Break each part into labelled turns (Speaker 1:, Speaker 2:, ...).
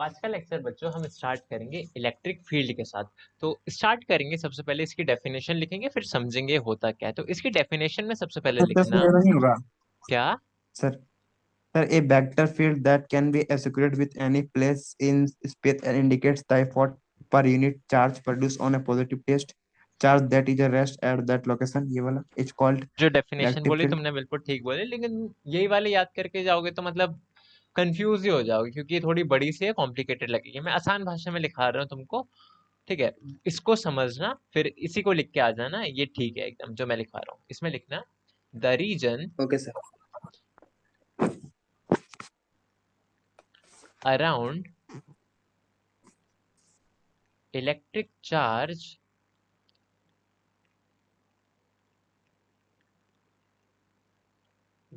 Speaker 1: आज का लेक्चर बच्चों हम स्टार्ट करेंगे इलेक्ट्रिक फील्ड के साथ। तो स्टार्ट करेंगे, सबसे पहले इसकी डेफिनेशन लिखेंगे, फिर समझेंगे होता क्या है। तो इसकी डेफिनेशन में सबसे पहले
Speaker 2: प्लस
Speaker 1: लिखना
Speaker 2: वगैरह नहीं होगा
Speaker 1: क्या।
Speaker 2: Sir? Sir, a vector field that can be associated with any place in space and indicates the effort per unit charge produced on a positive test charge that is a rest at that location, ये वाला is called
Speaker 1: जो definition
Speaker 2: electric
Speaker 1: बोली
Speaker 2: field।
Speaker 1: तुमने बिल्कुल ठीक बोले, लेकिन यही वाले याद करके जाओगे तो मतलब कंफ्यूज ही हो जाओगे, क्योंकि ये थोड़ी बड़ी सी है, कॉम्प्लिकेटेड लगेगी। मैं आसान भाषा में लिखा रहा हूँ तुमको, ठीक है। इसको समझना, फिर इसी को लिख के आ जाना, ये ठीक है एकदम जो मैं लिखा रहा हूँ। इसमें लिखना the region
Speaker 2: okay sir.
Speaker 1: Around electric charge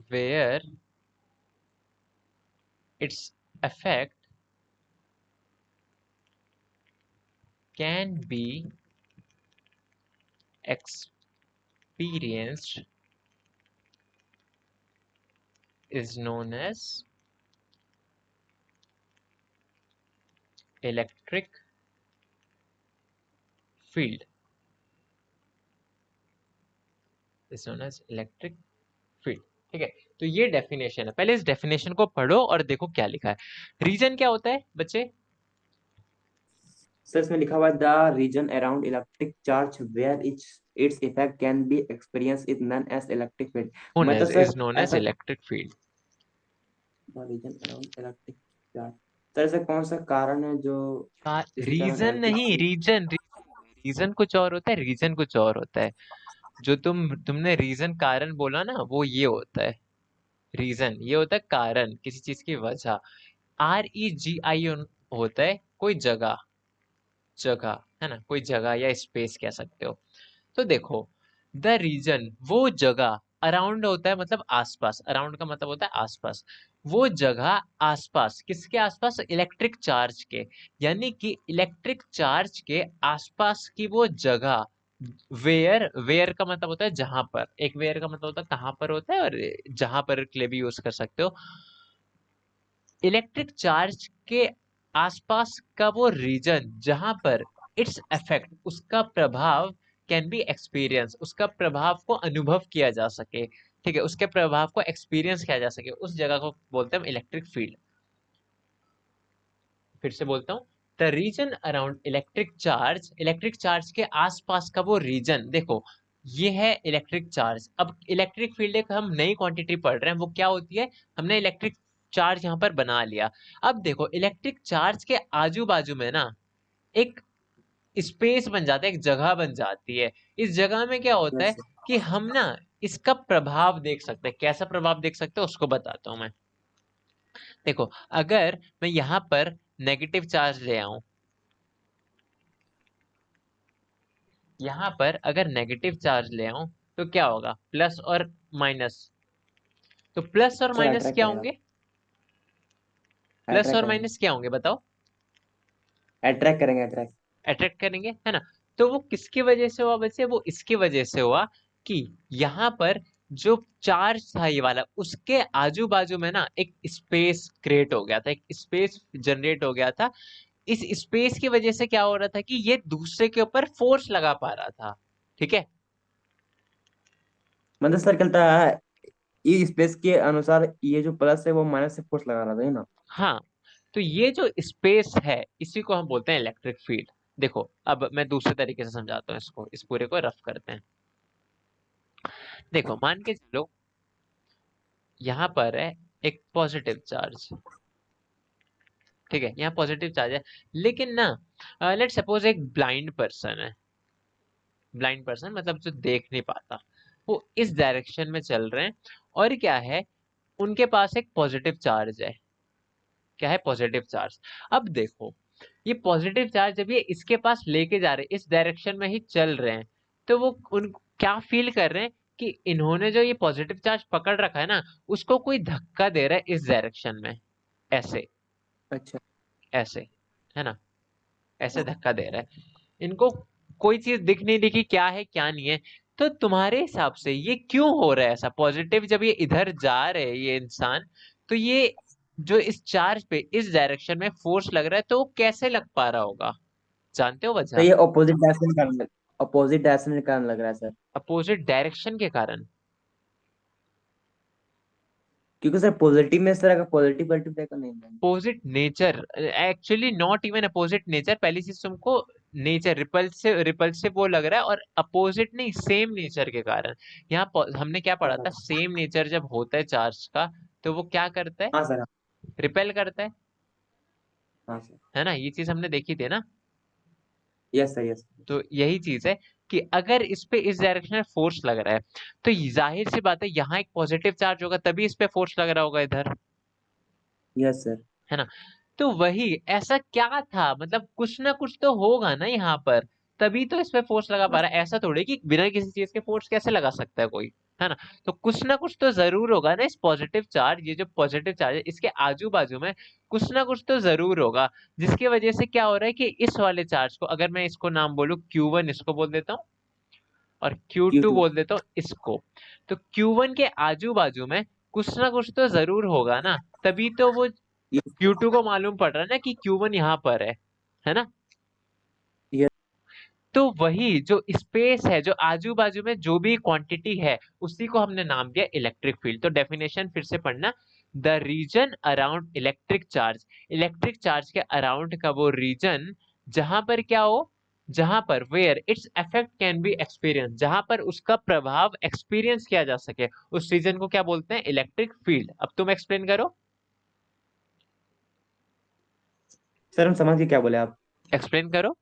Speaker 1: where its effect can be experienced is known as electric field, is known as electric field। ठीक है, तो ये डेफिनेशन है। पहले इस डेफिनेशन को पढ़ो और देखो क्या लिखा है। रीजन क्या होता है बच्चे?
Speaker 2: सर, इसमें लिखा हुआ है the region around electric charge where its effect can be experience is known as electric field. मतलब
Speaker 1: इज
Speaker 2: सर
Speaker 1: नोन एज
Speaker 2: ऐसा
Speaker 1: electric field.
Speaker 2: The region around electric charge, sir ऐसा कौन सा कारण है जो जिसके कारण
Speaker 1: रीजन
Speaker 2: इलेक्ट्रिक
Speaker 1: नहीं,
Speaker 2: फील्ड।
Speaker 1: रीजन रीजन कुछ और होता है, रीजन कुछ और होता है। जो तुमने रीजन कारण बोला ना, वो ये होता है। रीजन ये होता है कारण, किसी चीज की वजह। REGI होता है कोई जगह, जगह है ना, कोई जगह या स्पेस कह सकते हो। तो देखो, द रीजन वो जगह, अराउंड होता है मतलब आसपास, अराउंड का मतलब होता है आसपास। वो जगह आसपास, किसके आसपास? इलेक्ट्रिक चार्ज के। यानी कि इलेक्ट्रिक चार्ज के आसपास की वो जगह। वेयर, वेयर का मतलब होता है जहां पर, एक वेयर का मतलब होता है कहां पर होता है, और जहां पर के लिए भी यूज कर सकते हो। इलेक्ट्रिक चार्ज के आसपास का वो रीजन जहां पर इट्स इफेक्ट, उसका प्रभाव, कैन बी एक्सपीरियंस, उसका प्रभाव को अनुभव किया जा सके। ठीक है, उसके प्रभाव को एक्सपीरियंस किया जा सके, उस जगह को बोलते हैं इलेक्ट्रिक फील्ड। फिर से बोलता हूँ, the region around electric charge, electric charge के आसपास का वो रीजन। देखो, ये है इलेक्ट्रिक चार्ज। अब इलेक्ट्रिक फील्ड एक हम नई क्वांटिटी पढ़ रहे हैं, वो क्या होती है? हमने इलेक्ट्रिक चार्ज यहाँ पर बना लिया। अब देखो, इलेक्ट्रिक चार्ज के आजू बाजू में ना एक स्पेस बन जाता है, एक जगह बन जाती है। इस जगह में क्या होता है
Speaker 2: यस सर।
Speaker 1: कि हम ना इसका प्रभाव देख सकते हैं। कैसा प्रभाव देख सकते हैं उसको बताता हूं मैं। देखो, अगर मैं यहाँ पर नेगेटिव चार्ज ले आऊं, यहाँ पर अगर नेगेटिव चार्ज ले आऊं, तो क्या होगा? प्लस और माइनस। तो प्लस और
Speaker 2: सर
Speaker 1: माइनस
Speaker 2: अट्रैक्ट
Speaker 1: क्या
Speaker 2: करेगा।
Speaker 1: होंगे? प्लस
Speaker 2: अट्रैक्ट
Speaker 1: और
Speaker 2: करेंगे।
Speaker 1: माइनस क्या होंगे बताओ?
Speaker 2: अट्रैक्ट करेंगे, अट्रैक्ट।
Speaker 1: अट्रैक्ट करेंगे, है ना। तो वो किसकी वजह से हुआ बच्चे? वो इसकी वजह से हुआ कि यहाँ पर जो चार्ज था ये वाला, उसके आजू बाजू में ना एक स्पेस क्रिएट हो गया था, एक स्पेस जनरेट हो गया था। इस स्पेस की वजह से क्या हो रहा था कि ये दूसरे के ऊपर फोर्स लगा पा रहा था। ठीक है।
Speaker 2: मतलब सर कहता है ये स्पेस के अनुसार ये जो प्लस है वो माइनस से फोर्स लगा रहा था, है ना?
Speaker 1: हाँ, तो ये जो स्पेस है, इसी को हम बोलते हैं इलेक्ट्रिक फील्ड। देखो, अब मैं दूसरे तरीके से समझाता हूँ इसको, इस पूरे को रफ करते हैं। देखो, मान के चलो यहाँ पर है एक पॉजिटिव चार्ज। ठीक है, यहाँ पॉजिटिव चार्ज है, लेकिन ना लेट सपोज एक ब्लाइंड पर्सन है। ब्लाइंड पर्सन मतलब जो देख नहीं पाता, वो इस डायरेक्शन में चल रहे हैं, और क्या है, उनके पास एक पॉजिटिव चार्ज है। क्या है? Positive charge. अब देखो, ये पॉजिटिव चार्ज जब ये इसके पास लेके जा रहे हैं, इस डायरेक्शन में ही चल रहे हैं, तो वो उन क्या फील कर रहे हैं कि इन्होंने जो ये पॉजिटिव चार्ज पकड़ रखा है ना, उसको कोई धक्का दे रहा है इस डायरेक्शन में। ऐसे,
Speaker 2: अच्छा।
Speaker 1: ऐसे, है ना, ऐसे धक्का दे रहा है। इनको कोई चीज दिख नहीं रही कि क्या है क्या नहीं है। तो तुम्हारे हिसाब से ये क्यों हो रहा है ऐसा? पॉजिटिव जब ये इधर जा रहे हैं ये इंसान, तो ये जो इस चार्ज पे इस डायरेक्शन में फोर्स लग रहा है तो वो कैसे लग पा रहा होगा, जानते हो
Speaker 2: तो
Speaker 1: वजह?
Speaker 2: ये अपोजिट डायरेक्शन के कारण लग रहा है सर।
Speaker 1: अपोजिट डायरेक्शन के कारण।
Speaker 2: क्योंकि सर पॉजिटिव में इस तरह का पॉजिटिव पॉजिटिव टाइप का नहीं है।
Speaker 1: Opposite nature, actually not even opposite nature, पहली चीज तुमको नेचर रिपल्सिव रिपल्सिव वो लग रहा है, और अपोजिट नहीं सेम नेचर के कारण। यहाँ हमने क्या पढ़ा था, सेम नेचर जब होता है चार्ज का तो वो क्या करता है,
Speaker 2: हाँ सर।
Speaker 1: रिपेल करता
Speaker 2: हाँ सर।
Speaker 1: है ना, ये चीज हमने देखी थी ना।
Speaker 2: Yes sir, yes.
Speaker 1: तो यही चीज है कि अगर इस पे इस डायरेक्शन में फोर्स लग रहा है तो जाहिर सी बात है यहाँ एक पॉजिटिव चार्ज होगा तभी इस पे फोर्स लग रहा होगा इधर,
Speaker 2: यस सर।
Speaker 1: है ना। तो वही ऐसा क्या था, मतलब कुछ ना कुछ तो होगा ना यहाँ पर, तभी तो इस पे फोर्स लगा पा रहा है। ऐसा थोड़ी कि बिना किसी चीज के फोर्स कैसे लगा सकता है कोई, है ना। तो कुछ ना कुछ तो जरूर होगा ना, इस पॉजिटिव चार्ज, ये जो पॉजिटिव चार्ज है इसके आजू बाजू में कुछ ना कुछ तो जरूर होगा, जिसकी वजह से क्या हो रहा है कि इस वाले चार्ज को, अगर मैं इसको नाम बोलूं Q1, इसको बोल देता हूँ, और
Speaker 2: क्यू
Speaker 1: Q2
Speaker 2: टू।
Speaker 1: बोल देता हूँ इसको। तो Q1 के आजू बाजू में कुछ ना कुछ तो जरूर होगा ना, तभी तो वो Q2 को मालूम पड़ रहा है ना कि Q1 यहाँ पर है ना।
Speaker 2: यस।
Speaker 1: तो वही जो स्पेस है, जो आजू बाजू में जो भी क्वांटिटी है, उसी को हमने नाम दिया इलेक्ट्रिक फील्ड। तो डेफिनेशन फिर से पढ़ना, the region around electric charge, electric charge के अराउंड का वो रीजन जहां पर क्या हो, जहां पर where its effect can be experience, जहां पर उसका प्रभाव एक्सपीरियंस किया जा सके, उस रीजन को क्या बोलते हैं, इलेक्ट्रिक फील्ड। अब तुम एक्सप्लेन करो,
Speaker 2: सर हम समझ के क्या बोले आप?
Speaker 1: एक्सप्लेन करो,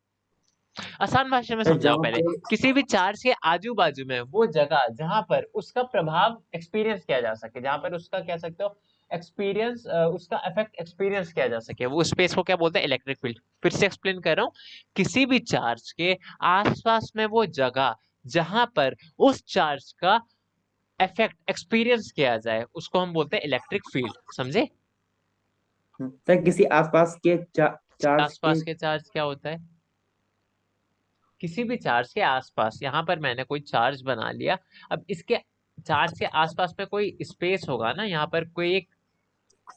Speaker 1: आसान भाषा में
Speaker 2: सर
Speaker 1: समझाओ
Speaker 2: जहाँ
Speaker 1: पहले।
Speaker 2: पे।
Speaker 1: किसी भी चार्ज के आजू बाजू में वो जगह जहां पर उसका प्रभाव एक्सपीरियंस किया जा सके, जहां पर उसका कह सकते हो एक्सपीरियंस, उसका इफेक्ट एक्सपीरियंस किया जा सके, वो स्पेस को क्या बोलते हैं, इलेक्ट्रिक फील्ड। फिर से एक्सप्लेन कर रहा हूँ, किसी भी चार्ज के आसपास में वो जगह जहां पर उस चार्ज का इफेक्ट एक्सपीरियंस किया जाए उसको हम बोलते हैं इलेक्ट्रिक फील्ड, समझे।
Speaker 2: सर किसी आसपास के चार्ज के।
Speaker 1: आसपास के चार्ज क्या होता है, किसी भी चार्ज के आसपास, यहाँ पर मैंने कोई चार्ज बना लिया, अब इसके चार्ज के आसपास में कोई स्पेस होगा ना, यहाँ पर कोई एक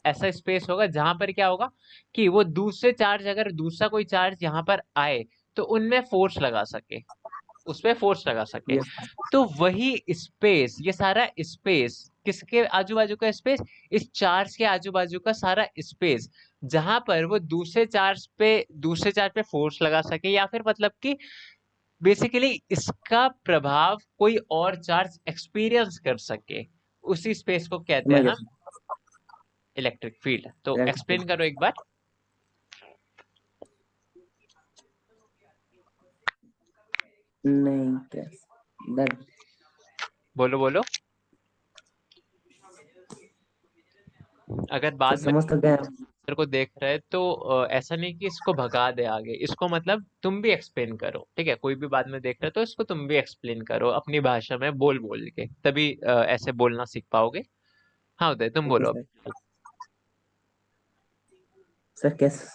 Speaker 1: ऐसा स्पेस होगा जहां पर क्या होगा कि वो दूसरे चार्ज, अगर दूसरा कोई चार्ज यहाँ पर आए तो उनमें फोर्स लगा सके, उस पे फोर्स लगा सके।
Speaker 2: यस।
Speaker 1: तो वही स्पेस, ये सारा स्पेस किसके आजू बाजू का स्पेस, इस चार्ज के आजू बाजू का सारा स्पेस, जहां पर वो दूसरे चार्ज पे फोर्स लगा सके, या फिर मतलब कि बेसिकली इसका प्रभाव कोई और चार्ज एक्सपीरियंस कर सके, उसी स्पेस को कहते हैं
Speaker 2: समझ गया
Speaker 1: हम इलेक्ट्रिक फील्ड। तो
Speaker 2: सर।
Speaker 1: एक्सप्लेन करो एक बार,
Speaker 2: नहीं क्या दैट।
Speaker 1: बोलो बोलो। अगर
Speaker 2: सर
Speaker 1: बाद में
Speaker 2: समझ तो गए।
Speaker 1: आंसर को देख रहे हैं तो ऐसा नहीं कि इसको भगा दे आगे, इसको मतलब तुम भी एक्सप्लेन करो, ठीक है, कोई भी बाद में देख रहे हो तो इसको तुम भी एक्सप्लेन करो अपनी भाषा में बोल बोल के, तभी ऐसे बोलना सीख पाओगे। हाँ उदय तुम
Speaker 2: ओके
Speaker 1: बोलो
Speaker 2: सर।
Speaker 1: अब।
Speaker 2: सर कैसे?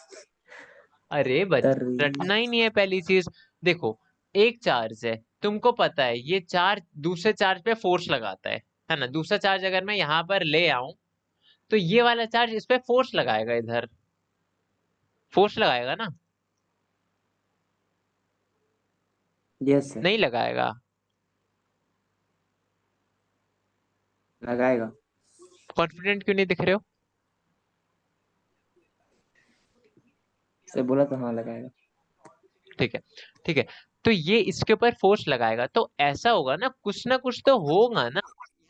Speaker 1: अरे बच्चे,
Speaker 2: सर
Speaker 1: रटना ही नहीं है पहली चीज। देखो, एक चार्ज है, तुमको पता है ये चार्ज दूसरे चार्ज पे फोर्स लगाता है ना। दूसरा चार्ज अगर मैं यहाँ पर ले आऊं तो ये वाला चार्ज इस पे फोर्स लगाएगा, इधर फोर्स लगाएगा ना,
Speaker 2: यस सर।
Speaker 1: नहीं लगाएगा।
Speaker 2: लगाएगा।
Speaker 1: कॉन्फिडेंट क्यों नहीं दिख रहे हो?
Speaker 2: सर बोला तो हाँ लगाएगा।
Speaker 1: ठीक है, ठीक है। तो ये इसके ऊपर फोर्स लगाएगा तो ऐसा होगा ना कुछ तो होगा ना,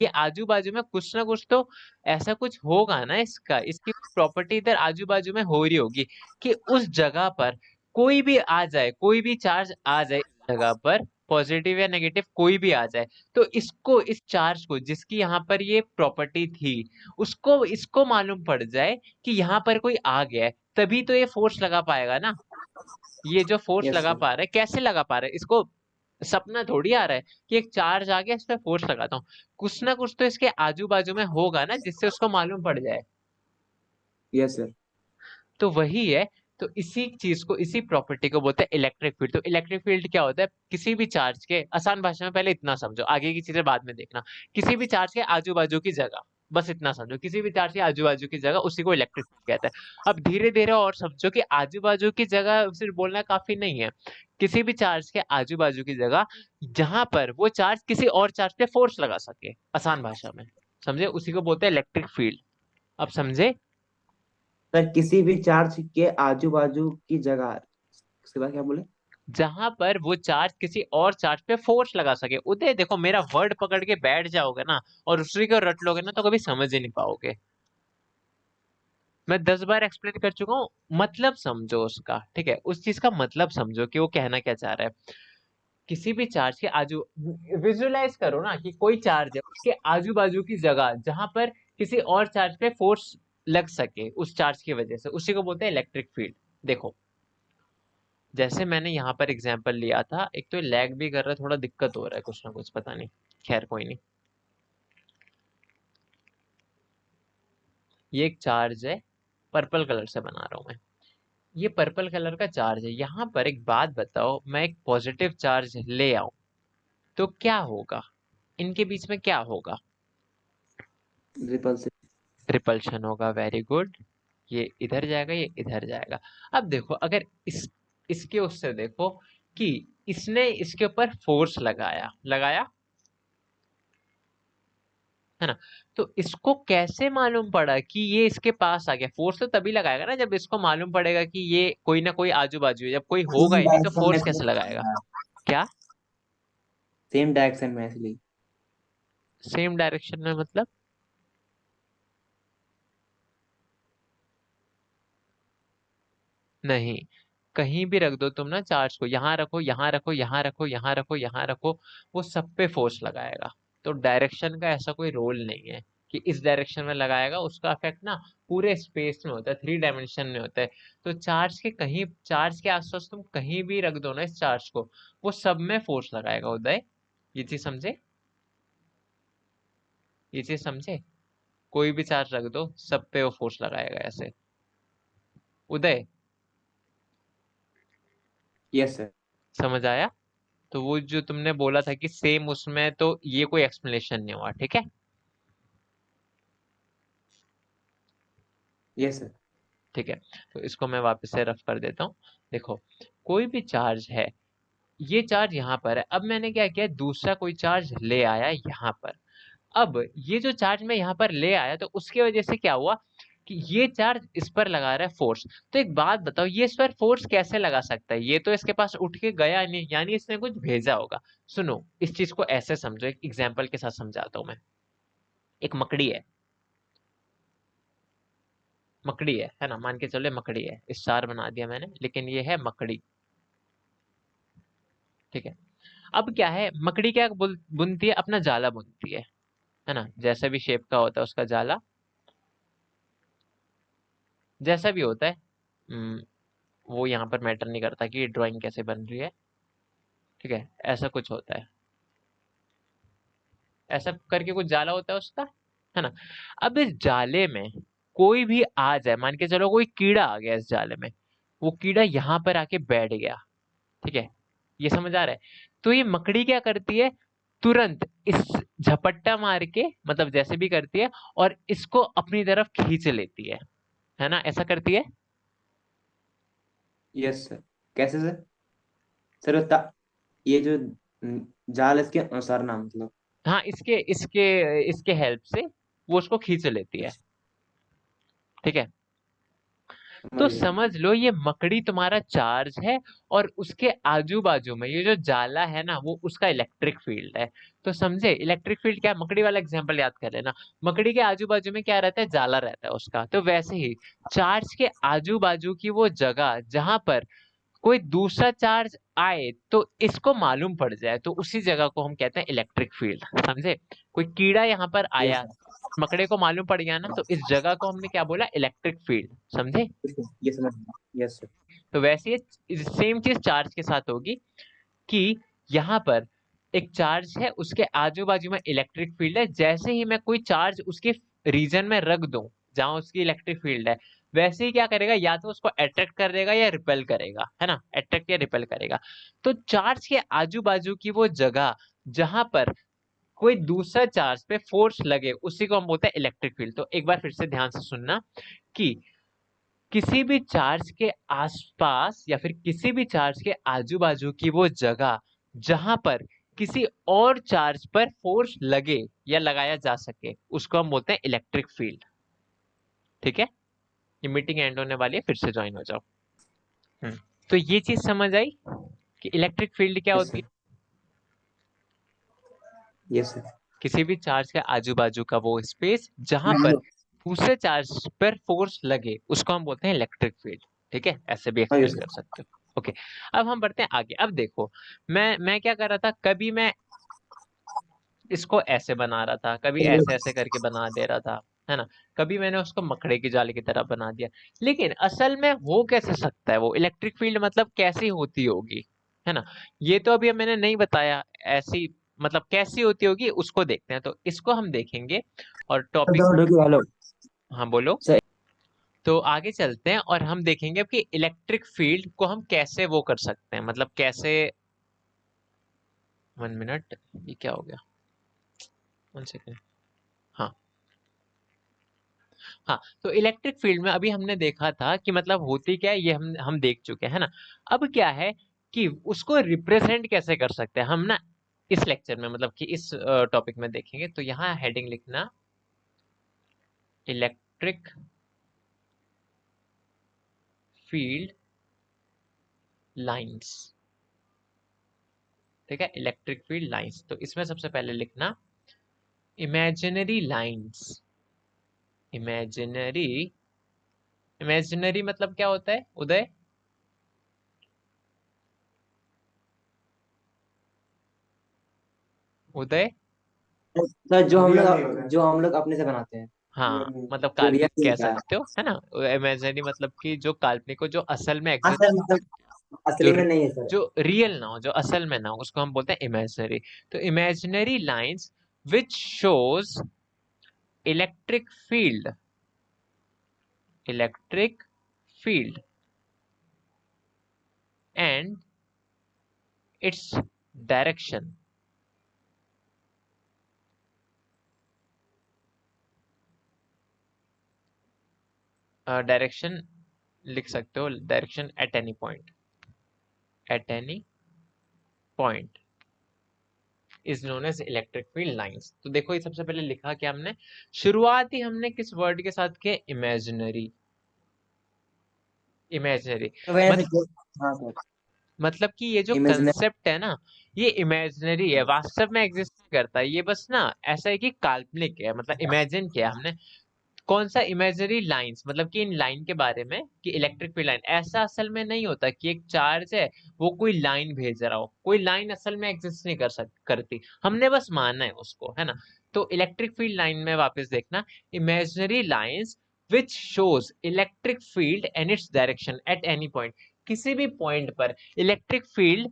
Speaker 1: ये आजू बाजू में कुछ ना कुछ तो ऐसा कुछ होगा ना, इसका इसकी प्रॉपर्टी इधर आजू बाजू में हो रही होगी कि उस जगह पर कोई भी आ जाए, कोई भी चार्ज आ जाए इस जगह पर, पॉजिटिव या नेगेटिव कोई भी आ जाए, तो इसको, इस चार्ज को जिसकी यहाँ पर ये प्रॉपर्टी थी, उसको इसको मालूम पड़ जाए कि यहाँ पर कोई आ गया है, तभी तो ये फोर्स लगा पाएगा ना। ये जो फोर्स
Speaker 2: यस
Speaker 1: लगा
Speaker 2: सर।
Speaker 1: पा रहा है, कैसे लगा पा रहा है, इसको सपना थोड़ी आ रहा है कि एक चार्ज आ गया इस पे फोर्स लगाता हूँ, कुछ ना कुछ तो इसके आजू बाजू में होगा ना जिससे उसको मालूम पड़ जाए।
Speaker 2: Yes sir.
Speaker 1: तो वही है, तो इसी चीज को, इसी प्रॉपर्टी को बोलते हैं इलेक्ट्रिक फील्ड। तो इलेक्ट्रिक फील्ड क्या होता है, किसी भी चार्ज के, आसान भाषा में पहले इतना समझो, आगे की चीजें बाद में देखना, किसी भी चार्ज के आजू बाजू की जगह, बस इतना समझो, किसी भी चार्ज के आजू बाजू की जगह, उसी को इलेक्ट्रिक फील्ड कहते हैं। अब धीरे धीरे और समझो कि आजू बाजू की जगह सिर्फ बोलना काफी नहीं है, किसी भी चार्ज के आजू बाजू की जगह जहां पर वो चार्ज किसी और चार्ज पे फोर्स लगा सके, आसान भाषा में समझे, उसी को बोलते हैं इलेक्ट्रिक फील्ड। अब समझे?
Speaker 2: सर किसी भी चार्ज के आजू बाजू की जगह, उसके बाद क्या बोले?
Speaker 1: जहां पर वो चार्ज किसी और चार्ज पे फोर्स लगा सके। उदय देखो, मेरा वर्ड पकड़ के बैठ जाओगे ना और उसी को रट लोगे ना, तो कभी समझ ही नहीं पाओगे। मैं 10 बार एक्सप्लेन कर चुका हूँ, मतलब समझो उसका, ठीक है, उस चीज का मतलब समझो कि वो कहना क्या चाह रहा है। किसी भी चार्ज के आजू, विजुअलाइज करो ना कि कोई चार्ज है, उसके आजू बाजू की जगह जहां पर किसी और चार्ज पे फोर्स लग सके उस चार्ज की वजह से, उसी को बोलते हैं इलेक्ट्रिक फील्ड। देखो, जैसे मैंने यहाँ पर एग्जांपल लिया था, एक तो लैग भी कर रहा है, थोड़ा दिक्कत हो रहा है कुछ ना कुछ, पता नहीं, खैर कोई नहीं। ये एक चार्ज है, पर्पल कलर से बना रहा हूं मैं। ये पर्पल कलर का चार्ज है, यहाँ पर एक बात बताओ, मैं एक पॉजिटिव चार्ज ले आऊं तो क्या होगा, इनके बीच में क्या होगा?
Speaker 2: रिपल्सिव।
Speaker 1: रिपल्शन होगा, वेरी गुड। ये इधर जाएगा, ये इधर जाएगा। अब देखो, अगर इसके उससे देखो कि इसने इसके ऊपर फोर्स लगाया लगाया, है ना, तो इसको कैसे मालूम पड़ा कि ये इसके पास आ गया? फोर्स तो तभी लगाएगा ना जब इसको मालूम पड़ेगा कि ये कोई ना कोई आजू बाजू है, जब कोई होगा
Speaker 2: सेम
Speaker 1: ही नहीं तो
Speaker 2: डायरेक्शन में
Speaker 1: फोर्स कैसे
Speaker 2: इसलिए कर
Speaker 1: लगाएगा?
Speaker 2: रहा है।
Speaker 1: क्या?
Speaker 2: सेम डायरेक्शन में इसलिए।
Speaker 1: सेम डायरेक्शन में मतलब? नहीं, कहीं भी रख दो तुम ना चार्ज को, यहाँ रखो, यहाँ रखो, यहाँ रखो, यहाँ रखो, यहाँ रखो, वो सब पे फोर्स लगाएगा। तो डायरेक्शन का ऐसा कोई रोल नहीं है कि इस डायरेक्शन में लगाएगा, उसका इफेक्ट ना पूरे स्पेस में होता है, 3 डायमेंशन में होता है। तो चार्ज के कहीं, चार्ज के आसपास तुम कहीं भी रख दो ना इस चार्ज को, वो सब में फोर्स लगाएगा। उदय, ये चीज समझे? ये चीज समझे? कोई भी चार्ज रख दो, सब पे वो फोर्स लगाएगा ऐसे। उदय,
Speaker 2: यस सर।
Speaker 1: समझ आया? तो वो जो तुमने बोला था कि सेम, उसमें तो ये कोई एक्सप्लेनेशन नहीं हुआ, ठीक है।
Speaker 2: Yes sir.
Speaker 1: ठीक है, तो इसको मैं वापस से रफ कर देता हूँ। देखो, कोई भी चार्ज है, ये चार्ज यहाँ पर है, अब मैंने क्या किया, दूसरा कोई चार्ज ले आया यहाँ पर। अब ये जो चार्ज मैं यहाँ पर ले आया, तो उसकी वजह से क्या हुआ कि ये चार्ज इस पर लगा रहा है फोर्स। तो एक बात बताओ, ये इस पर फोर्स कैसे लगा सकता है? ये तो इसके पास उठ के गया नहीं, यानी इसने कुछ भेजा होगा। सुनो, इस चीज को ऐसे समझो, एक एग्जाम्पल के साथ समझाता हूँ मैं। एक मकड़ी है, मकड़ी है ना, मान के चले मकड़ी है, स्टार बना दिया मैंने, लेकिन ये है मकड़ी, ठीक है। अब क्या है, मकड़ी क्या बुनती है, अपना जाला बुनती है ना, जैसा भी शेप का होता है उसका जाला, जैसा भी होता है। वो यहाँ पर मैटर नहीं करता कि ड्राइंग कैसे बन रही है, ठीक है, ऐसा कुछ होता है, ऐसा करके कुछ जाला होता है उसका, है ना। अब इस जाले में कोई भी आ जाए, मान के चलो कोई कीड़ा आ गया इस जाले में, वो कीड़ा यहाँ पर आके बैठ गया, ठीक है, ये समझ आ रहा है? तो ये मकड़ी क्या करती है, तुरंत इस झपट्टा मार के, मतलब जैसे भी करती है, और इसको अपनी तरफ खींच लेती है ना, ऐसा करती है।
Speaker 2: Yes sir. कैसे सर? सर ये जो जाल इसके अनुसार ना, मतलब।
Speaker 1: हाँ, इसके इसके इसके हेल्प से वो उसको खींच लेती है, ठीक है।
Speaker 2: समझ
Speaker 1: तो
Speaker 2: गया।
Speaker 1: समझ लो, ये मकड़ी तुम्हारा चार्ज है, और उसके आजू बाजू में ये जो जाला है ना, वो उसका इलेक्ट्रिक फील्ड है। तो समझे इलेक्ट्रिक फील्ड क्या है? मकड़ी वाला एग्जांपल याद कर लेना, मकड़ी के आजू बाजू में क्या रहता है, जाला रहता है उसका। तो वैसे ही चार्ज के आजू बाजू की वो जगह जहां पर कोई दूसरा चार्ज आए तो इसको मालूम पड़ जाए, तो उसी जगह को हम कहते हैं इलेक्ट्रिक फील्ड। समझे? कोई कीड़ा यहाँ पर
Speaker 2: यस
Speaker 1: आया, मकड़े को मालूम पड़ गया ना, तो इस जगह को हमने क्या बोला, इलेक्ट्रिक फील्ड। समझे?
Speaker 2: सर, ये समझ गया। Yes sir.
Speaker 1: तो वैसे ही सेम चीज चार्ज के साथ होगी कि यहाँ पर एक चार्ज है, उसके आजू बाजू में इलेक्ट्रिक फील्ड है। जैसे ही मैं कोई चार्ज उसके रीजन में रख दूं जहां उसकी इलेक्ट्रिक फील्ड है, वैसे ही क्या करेगा, या तो उसको अट्रैक्ट कर देगा या रिपेल करेगा, है ना, अट्रैक्ट या रिपेल करेगा। तो चार्ज के आजू बाजू की वो जगह जहां पर कोई दूसरा चार्ज पे फोर्स लगे उसी को हम बोलते हैं इलेक्ट्रिक फील्ड। तो एक बार फिर से ध्यान से सुनना कि किसी भी चार्ज के आसपास या फिर किसी भी चार्ज के आजू बाजू की वो जगह जहां पर किसी और चार्ज पर फोर्स लगे या लगाया जा सके उसको हम बोलते हैं इलेक्ट्रिक फील्ड। ठीक है, ये मीटिंग एंड होने वाली है, फिर से ज्वाइन हो जाओ। तो ये चीज समझ आई कि इलेक्ट्रिक फील्ड क्या
Speaker 2: यस
Speaker 1: होती
Speaker 2: सर।
Speaker 1: है।
Speaker 2: Yes sir.
Speaker 1: किसी भी चार्ज के आजू बाजू का वो स्पेस जहां पर दूसरे चार्ज पर फोर्स लगे उसको हम बोलते हैं इलेक्ट्रिक फील्ड। ठीक है, ऐसे भी
Speaker 2: हाँ
Speaker 1: एक्सप्लेन
Speaker 2: यस
Speaker 1: कर सकते हो। ओके, अब हम बढ़ते हैं आगे। अब देखो, मैं क्या कर रहा था, कभी मैं इसको ऐसे बना रहा था, कभी ऐसे
Speaker 2: सर।
Speaker 1: ऐसे करके बना दे रहा था, है ना। कभी मैंने उसको मकड़े की जाली की तरह बना दिया। लेकिन असल में हो कैसे सकता है वो इलेक्ट्रिक फील्ड, मतलब कैसी होती होगी, है ना। ये तो अभी मैंने नहीं बताया ऐसी, मतलब कैसी होती होगी उसको देखते हैं। तो इसको हम देखेंगे और टॉपिक।
Speaker 2: हेलो
Speaker 1: हाँ बोलो।
Speaker 2: सर।
Speaker 1: तो आगे चलते हैं और हम देखेंगे कि इलेक्ट्रिक फील्ड को हम कैसे वो कर सकते हैं, मतलब कैसे। 1 मिनट, ये क्या हो गया, 1 सेकेंड। हाँ, हाँ, तो इलेक्ट्रिक फील्ड में अभी हमने देखा था कि मतलब होती क्या है, ये हम देख चुके हैं, है ना। अब क्या है कि उसको रिप्रेजेंट कैसे कर सकते हैं हम ना, इस लेक्चर में, मतलब कि इस टॉपिक में देखेंगे। तो यहाँ हेडिंग लिखना, इलेक्ट्रिक फील्ड लाइंस। ठीक है, इलेक्ट्रिक फील्ड लाइंस। तो इसमें सबसे पहले लिखना इमेजिनरी लाइंस। इमेजिनरी, इमेजिनरी मतलब क्या होता है उदय। उदय,
Speaker 2: सर जो हम लोग अपने से बनाते हैं,
Speaker 1: हाँ, मतलब
Speaker 2: जो रियल
Speaker 1: काल्पनिक
Speaker 2: नहीं
Speaker 1: कह
Speaker 2: होता है।
Speaker 1: सकते हो, है ना। इमेजिनरी मतलब कि जो काल्पनिक हो, जो असल में
Speaker 2: हाँ
Speaker 1: एग्जिस्ट,
Speaker 2: सर, मतलब
Speaker 1: जो
Speaker 2: असली में नहीं है सर।
Speaker 1: जो रियल ना हो, जो असल में ना हो, उसको हम बोलते हैं इमेजिनरी। तो imaginary lines which shows electric field, electric field and its direction. Direction लिख सकते हो, direction at any point, at any point is known as electric field lines. तो देखो, ये सबसे पहले लिखा क्या हमने, शुरुआत ही हमने किस वर्ड के साथ किया, इमेजिनरी। इमेजिनरी
Speaker 2: तो वजह से
Speaker 1: मत,
Speaker 2: हाँ सर।
Speaker 1: मतलब कि ये जो
Speaker 2: इमेजिनरी।
Speaker 1: कंसेप्ट है ना, ये इमेजिनरी है, वास्तव में एग्जिस्ट नहीं करता। ये बस ना ऐसा है कि काल्पनिक है, मतलब इमेजिन किया हमने। कौन सा, इमेजिनरी लाइंस, मतलब कि इन लाइन के बारे में, कि इलेक्ट्रिक फील्ड लाइन ऐसा असल में नहीं होता कि एक चार्ज है वो कोई लाइन भेज रहा हो। कोई लाइन असल में एग्जिस्ट नहीं करती, हमने बस माना है उसको, है ना। तो इलेक्ट्रिक फील्ड लाइन में वापस देखना, imaginary lines which shows electric field and its direction at any point. किसी भी पॉइंट पर इलेक्ट्रिक फील्ड,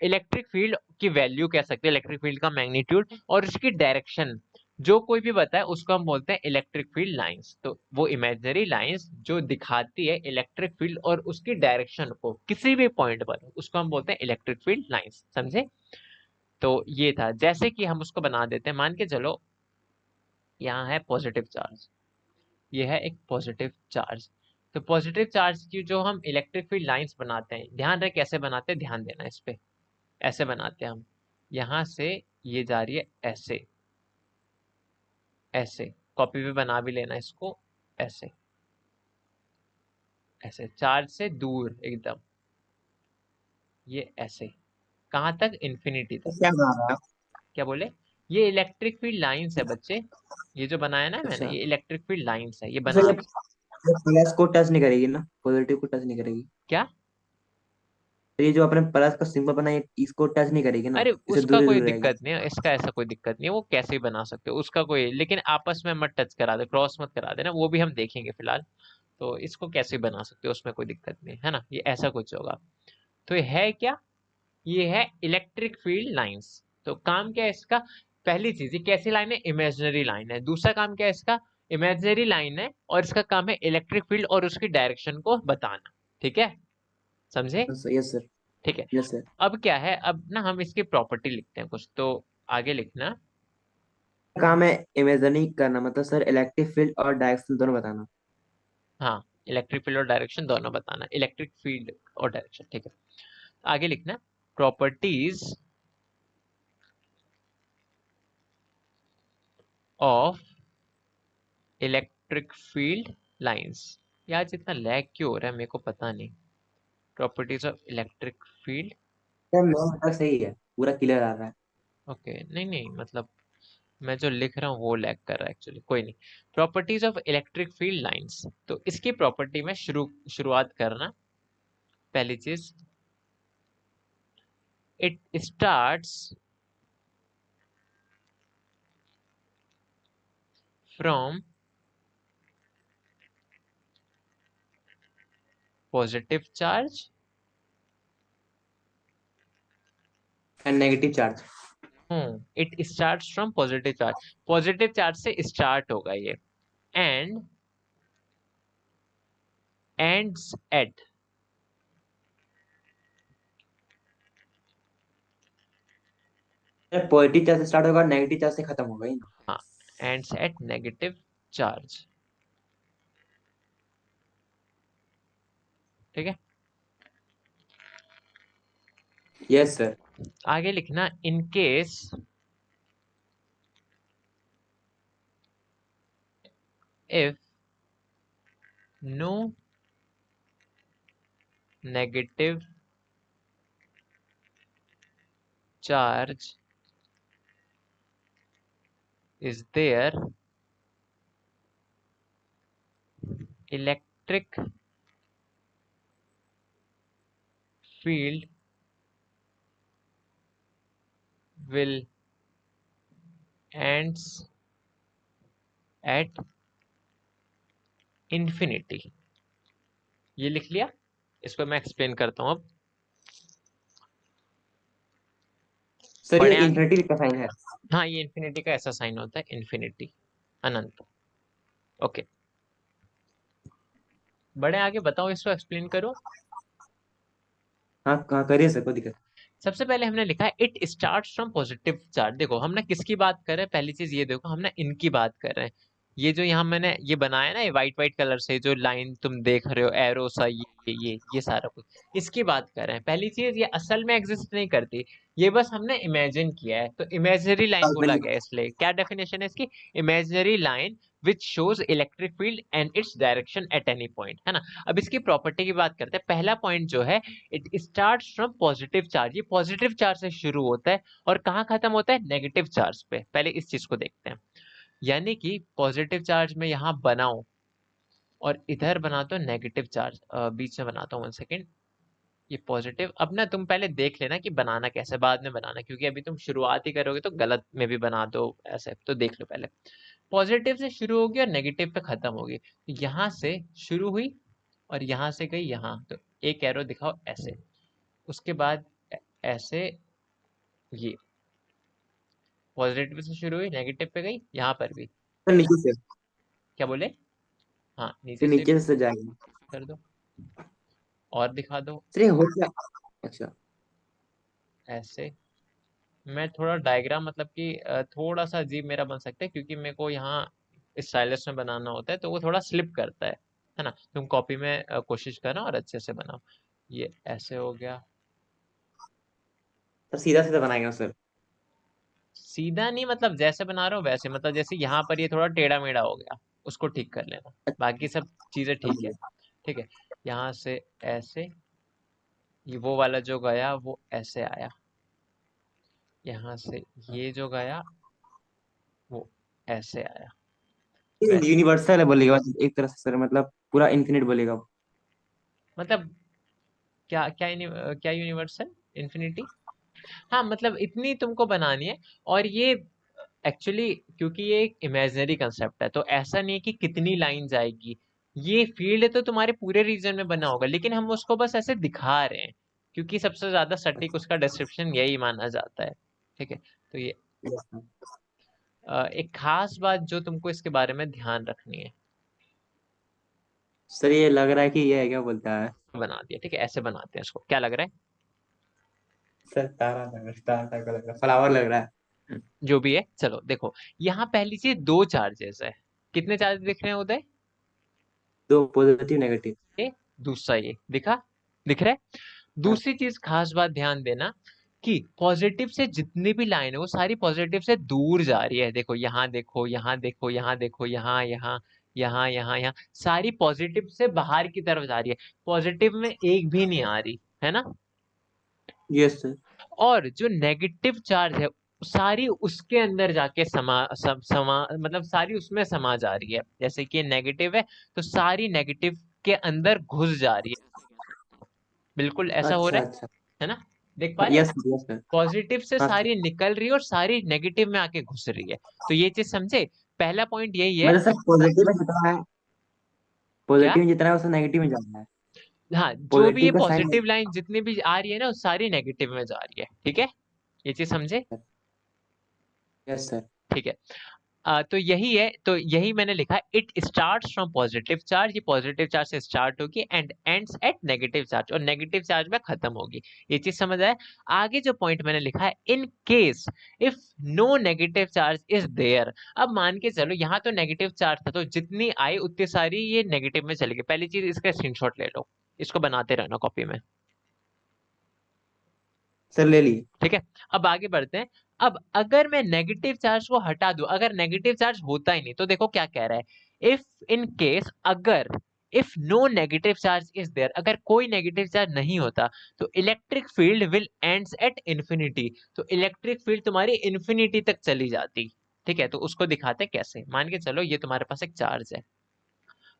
Speaker 1: इलेक्ट्रिक फील्ड की वैल्यू कह सकते हैं, इलेक्ट्रिक फील्ड का मैग्नीट्यूड और उसकी डायरेक्शन जो कोई भी बताए उसको हम बोलते हैं इलेक्ट्रिक फील्ड लाइंस। तो वो इमेजिनरी लाइंस जो दिखाती है इलेक्ट्रिक फील्ड और उसकी डायरेक्शन को किसी भी पॉइंट पर, उसको हम बोलते हैं इलेक्ट्रिक फील्ड लाइंस। समझे। तो ये था, जैसे कि हम उसको बना देते हैं, मान के चलो यहाँ है पॉजिटिव चार्ज, ये है एक पॉजिटिव चार्ज। तो पॉजिटिव चार्ज की जो हम इलेक्ट्रिक फील्ड लाइंस बनाते हैं, ध्यान रहे कैसे बनाते हैं, ध्यान देना इस पे। ऐसे बनाते हैं हम, यहाँ से ये जा रही है ऐसे, ऐसे कॉपी पे बना भी लेना इसको, ऐसे, ऐसे चार्ज से दूर एकदम, ये ऐसे, कहाँ तक, इन्फिनिटी तक।
Speaker 2: क्या बना रहा है आप?
Speaker 1: क्या बोले, ये इलेक्ट्रिक फील्ड लाइंस है बच्चे। ये जो बनाया ना मैंने,
Speaker 2: अच्छा।
Speaker 1: ये इलेक्ट्रिक फील्ड लाइंस है, ये
Speaker 2: तो
Speaker 1: बना।
Speaker 2: फिर ये प्लस को टच नहीं करेगी ना, पॉजिटिव को टच नहीं करेगी।
Speaker 1: क्या,
Speaker 2: तो ये जो अपने प्लस का सिंबल बना है इसको टच नहीं करेगी ना,
Speaker 1: अरे
Speaker 2: इसे
Speaker 1: उसका
Speaker 2: दूर ही
Speaker 1: कोई
Speaker 2: दूर रहेगी।
Speaker 1: दिक्कत नहीं है, इसका ऐसा कोई दिक्कत नहीं है, वो कैसे ही बना सकते हो उसका कोई, लेकिन आपस में मत टच करा दे, क्रॉस मत करा देना, वो भी हम देखेंगे फिलहाल। तो इसको कैसे भी बना सकते हो, उसमें कोई दिक्कत नहीं है ना, ये ऐसा कुछ होगा। तो ये है क्या, ये है इलेक्ट्रिक फील्ड लाइंस। तो काम क्या है इसका, पहली चीज, ये कैसी लाइन है, इमेजिनरी लाइन है। दूसरा काम क्या है इसका, इमेजिनरी लाइन है और इसका काम है इलेक्ट्रिक फील्ड और उसकी डायरेक्शन को बताना। ठीक है, समझे।
Speaker 2: Yes sir.
Speaker 1: ठीक है,
Speaker 2: यस सर।
Speaker 1: अब क्या है, अब ना हम इसकी प्रॉपर्टी लिखते हैं कुछ। तो आगे लिखना।
Speaker 2: काम है इमेजिनिंग करना, मतलब सर इलेक्ट्रिक फील्ड और डायरेक्शन दोनों बताना।
Speaker 1: हाँ, इलेक्ट्रिक फील्ड और डायरेक्शन दोनों बताना, इलेक्ट्रिक फील्ड और डायरेक्शन, ठीक है। आगे लिखना, properties of electric field lines. यार जितना लैग क्यों हो रहा है मेरे को पता नहीं। Properties of electric field.
Speaker 2: Sir मैं मतलब सही है, पूरा क्लियर आ रहा है।
Speaker 1: ओके, नहीं नहीं, मतलब मैं जो लिख रहा हूँ वो लैग कर रहा है एक्चुअली, कोई नहीं। Properties of electric field lines, तो इसकी प्रॉपर्टी में शुरुआत करना। पहली चीज, it starts from positive charge.
Speaker 2: And negative charge.
Speaker 1: It starts from positive charge, positive charge से स्टार्ट होगा ये। And ends at,
Speaker 2: positive charge से स्टार्ट होगा, नेगेटिव चार्ज से खत्म होगा ही ना।
Speaker 1: हाँ, एंड्स एट नेगेटिव चार्ज, ठीक है।
Speaker 2: Yes sir.
Speaker 1: आगे लिखना, in case if no negative charge is there, electric field will ends at infinity। ये लिख लिया, इसको मैं एक्सप्लेन करता हूँ अब।
Speaker 2: सर ये
Speaker 1: पढ़े आगे।
Speaker 2: इन्फिनिटी का साइन है।
Speaker 1: हाँ, ये इन्फिनिटी का ऐसा साइन होता है, इन्फिनिटी, अनंत। ओके, बड़े आगे बताओ, इसको एक्सप्लेन करो।
Speaker 2: हाँ हाँ करिए सर, कोई दिक्कत।
Speaker 1: सबसे पहले हमने लिखा है it start from positive charge. देखो हमने किसकी बात कर रहे हैं, पहली चीज ये देखो, हमने इनकी बात कर रहे हैं। ये जो यहाँ मैंने ये बनाया ना, ये वाइट वाइट कलर से जो लाइन तुम देख रहे हो, एरो सा, ये सारा कुछ, इसकी बात कर रहे हैं। पहली चीज, ये असल में एग्जिस्ट नहीं करती, ये बस हमने इमेजिन किया है, तो इमेजिनरी लाइन बोला
Speaker 2: काल्पनिक।
Speaker 1: गया है। इसलिए क्या डेफिनेशन है इसकी, imaginary line which shows electric field and its direction at any point, है ना। अब इसकी प्रॉपर्टी की बात करते हैं। पहला पॉइंट जो है, it start from positive charge, ये पॉजिटिव चार्ज से शुरू होता है और कहाँ खत्म होता है, नेगेटिव चार्ज पे। पहले इस चीज को देखते हैं। यानी कि पॉजिटिव चार्ज में यहाँ बनाओ और इधर बनाता हूँ नेगेटिव चार्ज, बीच में बनाता हूँ, 1 सेकेंड। ये पॉजिटिव, अब ना तुम पहले देख लेना कि बनाना कैसे, बाद में बनाना, क्योंकि अभी तुम शुरुआत ही करोगे तो गलत में भी बना दो ऐसे, तो देख लो पहले। पॉजिटिव से शुरू होगी और नेगेटिव पे खत्म होगी, तो यहाँ से शुरू हुई और यहाँ से गई यहाँ, तो एक एरो दिखाओ ऐसे। उसके बाद ऐसे, ये पॉजिटिव से शुरू हुई, नेगेटिव पे गई, यहाँ पर भी।
Speaker 2: सर नीचे से।
Speaker 1: क्या बोले, हाँ
Speaker 2: फिर
Speaker 1: नीचे से
Speaker 2: नीचे
Speaker 1: भी
Speaker 2: से जाएगा।
Speaker 1: कर दो और दिखा दो
Speaker 2: सर ये हो क्या। अच्छा।
Speaker 1: ऐसे। मैं थोड़ा डायग्राम, मतलब कि थोड़ा सा अजीब मेरा बन सकता है, क्योंकि मेरे को यहाँ स्टाइलस में बनाना होता है, तो वो थोड़ा स्लिप करता है ना। तुम कॉपी में कोशिश करना और अच्छे से बनाओ। ये ऐसे हो गया।
Speaker 2: सर सीधा सीधा बनाएगा सर।
Speaker 1: सीधा नहीं, मतलब जैसे बना रहा हूँ वैसे, मतलब जैसे यहाँ पर ये थोड़ा टेढ़ा मेढ़ा हो गया, उसको ठीक कर लेना। बाकी सब चीजें ठीक है, ठीक है। यहाँ से ऐसे, ये वो वाला जो गया वो ऐसे आया, यहाँ से ये जो गया वो ऐसे आया, वैसे।
Speaker 2: यूनिवर्सल है बोलेगा, मतलब एक तरह से सर, मतलब पूरा इन्फिनिट बोलेगा।
Speaker 1: मतलब क्या क्या क्या यूनिवर्सल, इन्फिनिटी। हाँ, मतलब इतनी तुमको बनानी है। और ये एक्चुअली, क्योंकि ये एक इमेजिनरी कंसेप्ट है, तो ऐसा नहीं है कि कितनी लाइन जाएगी। ये फील्ड तो तुम्हारे पूरे रीजन में बना होगा, लेकिन हम उसको बस ऐसे दिखा रहे हैं, क्योंकि सबसे ज्यादा सटीक उसका डिस्क्रिप्शन यही माना जाता है, ठीक है। तो ये एक खास बात जो तुमको इसके बारे में ध्यान रखनी है,
Speaker 2: सर ये लग रहा है कि ये है, क्या बोलता है।
Speaker 1: बना दिया, ठीक है। ऐसे बनाते हैं इसको, क्या लग रहा है।
Speaker 2: सर तारा लग रहा है, तारा टाइप का लग रहा है, फ्लावर लग रहा है।
Speaker 1: जो भी है, चलो देखो, यहाँ पहली चीज दो चार्जेस है। कितने चार्ज दिख रहे हैं उदय?
Speaker 2: दो पॉजिटिव नेगेटिव।
Speaker 1: ये दूसरा, ये दिखा, दिख रहा है।
Speaker 2: हाँ।
Speaker 1: दूसरी चीज खास बात ध्यान देना कि पॉजिटिव से जितनी भी लाइन है वो सारी पॉजिटिव से दूर जा रही है। देखो यहाँ, देखो यहाँ, देखो यहाँ, देखो यहाँ, यहाँ, यहाँ, यहाँ, यहाँ, सारी पॉजिटिव से बाहर की तरफ जा रही है। पॉजिटिव में एक भी नहीं आ रही है ना।
Speaker 2: Yes sir.
Speaker 1: और जो नेगेटिव चार्ज है सारी उसके अंदर जाके समा मतलब सारी उसमें समा जा रही है। जैसे कि नेगेटिव है तो सारी नेगेटिव के अंदर घुस जा रही है। बिल्कुल ऐसा हो
Speaker 2: अच्छा
Speaker 1: रहा
Speaker 2: अच्छा।
Speaker 1: है ना। देख पा रहे हैं?
Speaker 2: Yes sir yes sir.
Speaker 1: Positive से
Speaker 2: हाँ सर।
Speaker 1: सारी निकल रही है और सारी नेगेटिव में आके घुस रही है। तो ये चीज समझे। पहला पॉइंट यही है।
Speaker 2: मतलब सर पॉजिटिव में जितना है,
Speaker 1: क्या?
Speaker 2: पॉजिटिव में जितना है उससे नेगेटिव में जाना है।
Speaker 1: हाँ, जो भी ये
Speaker 2: पॉजिटिव का साइन।
Speaker 1: पॉजिटिव लाइन जितनी भी आ रही है ना वो सारी नेगेटिव में जा रही है। ठीक है, ये चीज समझे।
Speaker 2: Yes sir.
Speaker 1: ठीक है। तो यही है, तो यही मैंने लिखा, it starts from positive charge, ये पॉजिटिव चार्ज से स्टार्ट होगी and ends at negative charge, और नेगेटिव चार्ज में खत्म होगी। ये चीज समझ आया। आगे जो पॉइंट मैंने लिखा है, in case if no negative charge is there. अब मान के चलो यहाँ तो नेगेटिव चार्ज था, तो जितनी आई उतनी सारी ये नेगेटिव में चली गई। पहली चीज, इसका स्क्रीनशॉट ले लो, इसको बनाते रहना कॉपी में।
Speaker 2: सर ले लिए।
Speaker 1: ठीक है, अब आगे बढ़ते हैं। अब अगर मैं नेगेटिव चार्ज को हटा दूं, अगर नेगेटिव चार्ज होता ही नहीं, तो देखो क्या कह रहा है, इफ इन केस, अगर, if no negative charge is there, अगर कोई नेगेटिव चार्ज नहीं होता, तो electric field will ends at infinity, तो इलेक्ट्रिक फील्ड तुम्हारी इंफिनिटी तक चली जाती। ठीक है, तो उसको दिखाते हैं कैसे। मान के चलो ये तुम्हारे पास एक चार्ज है,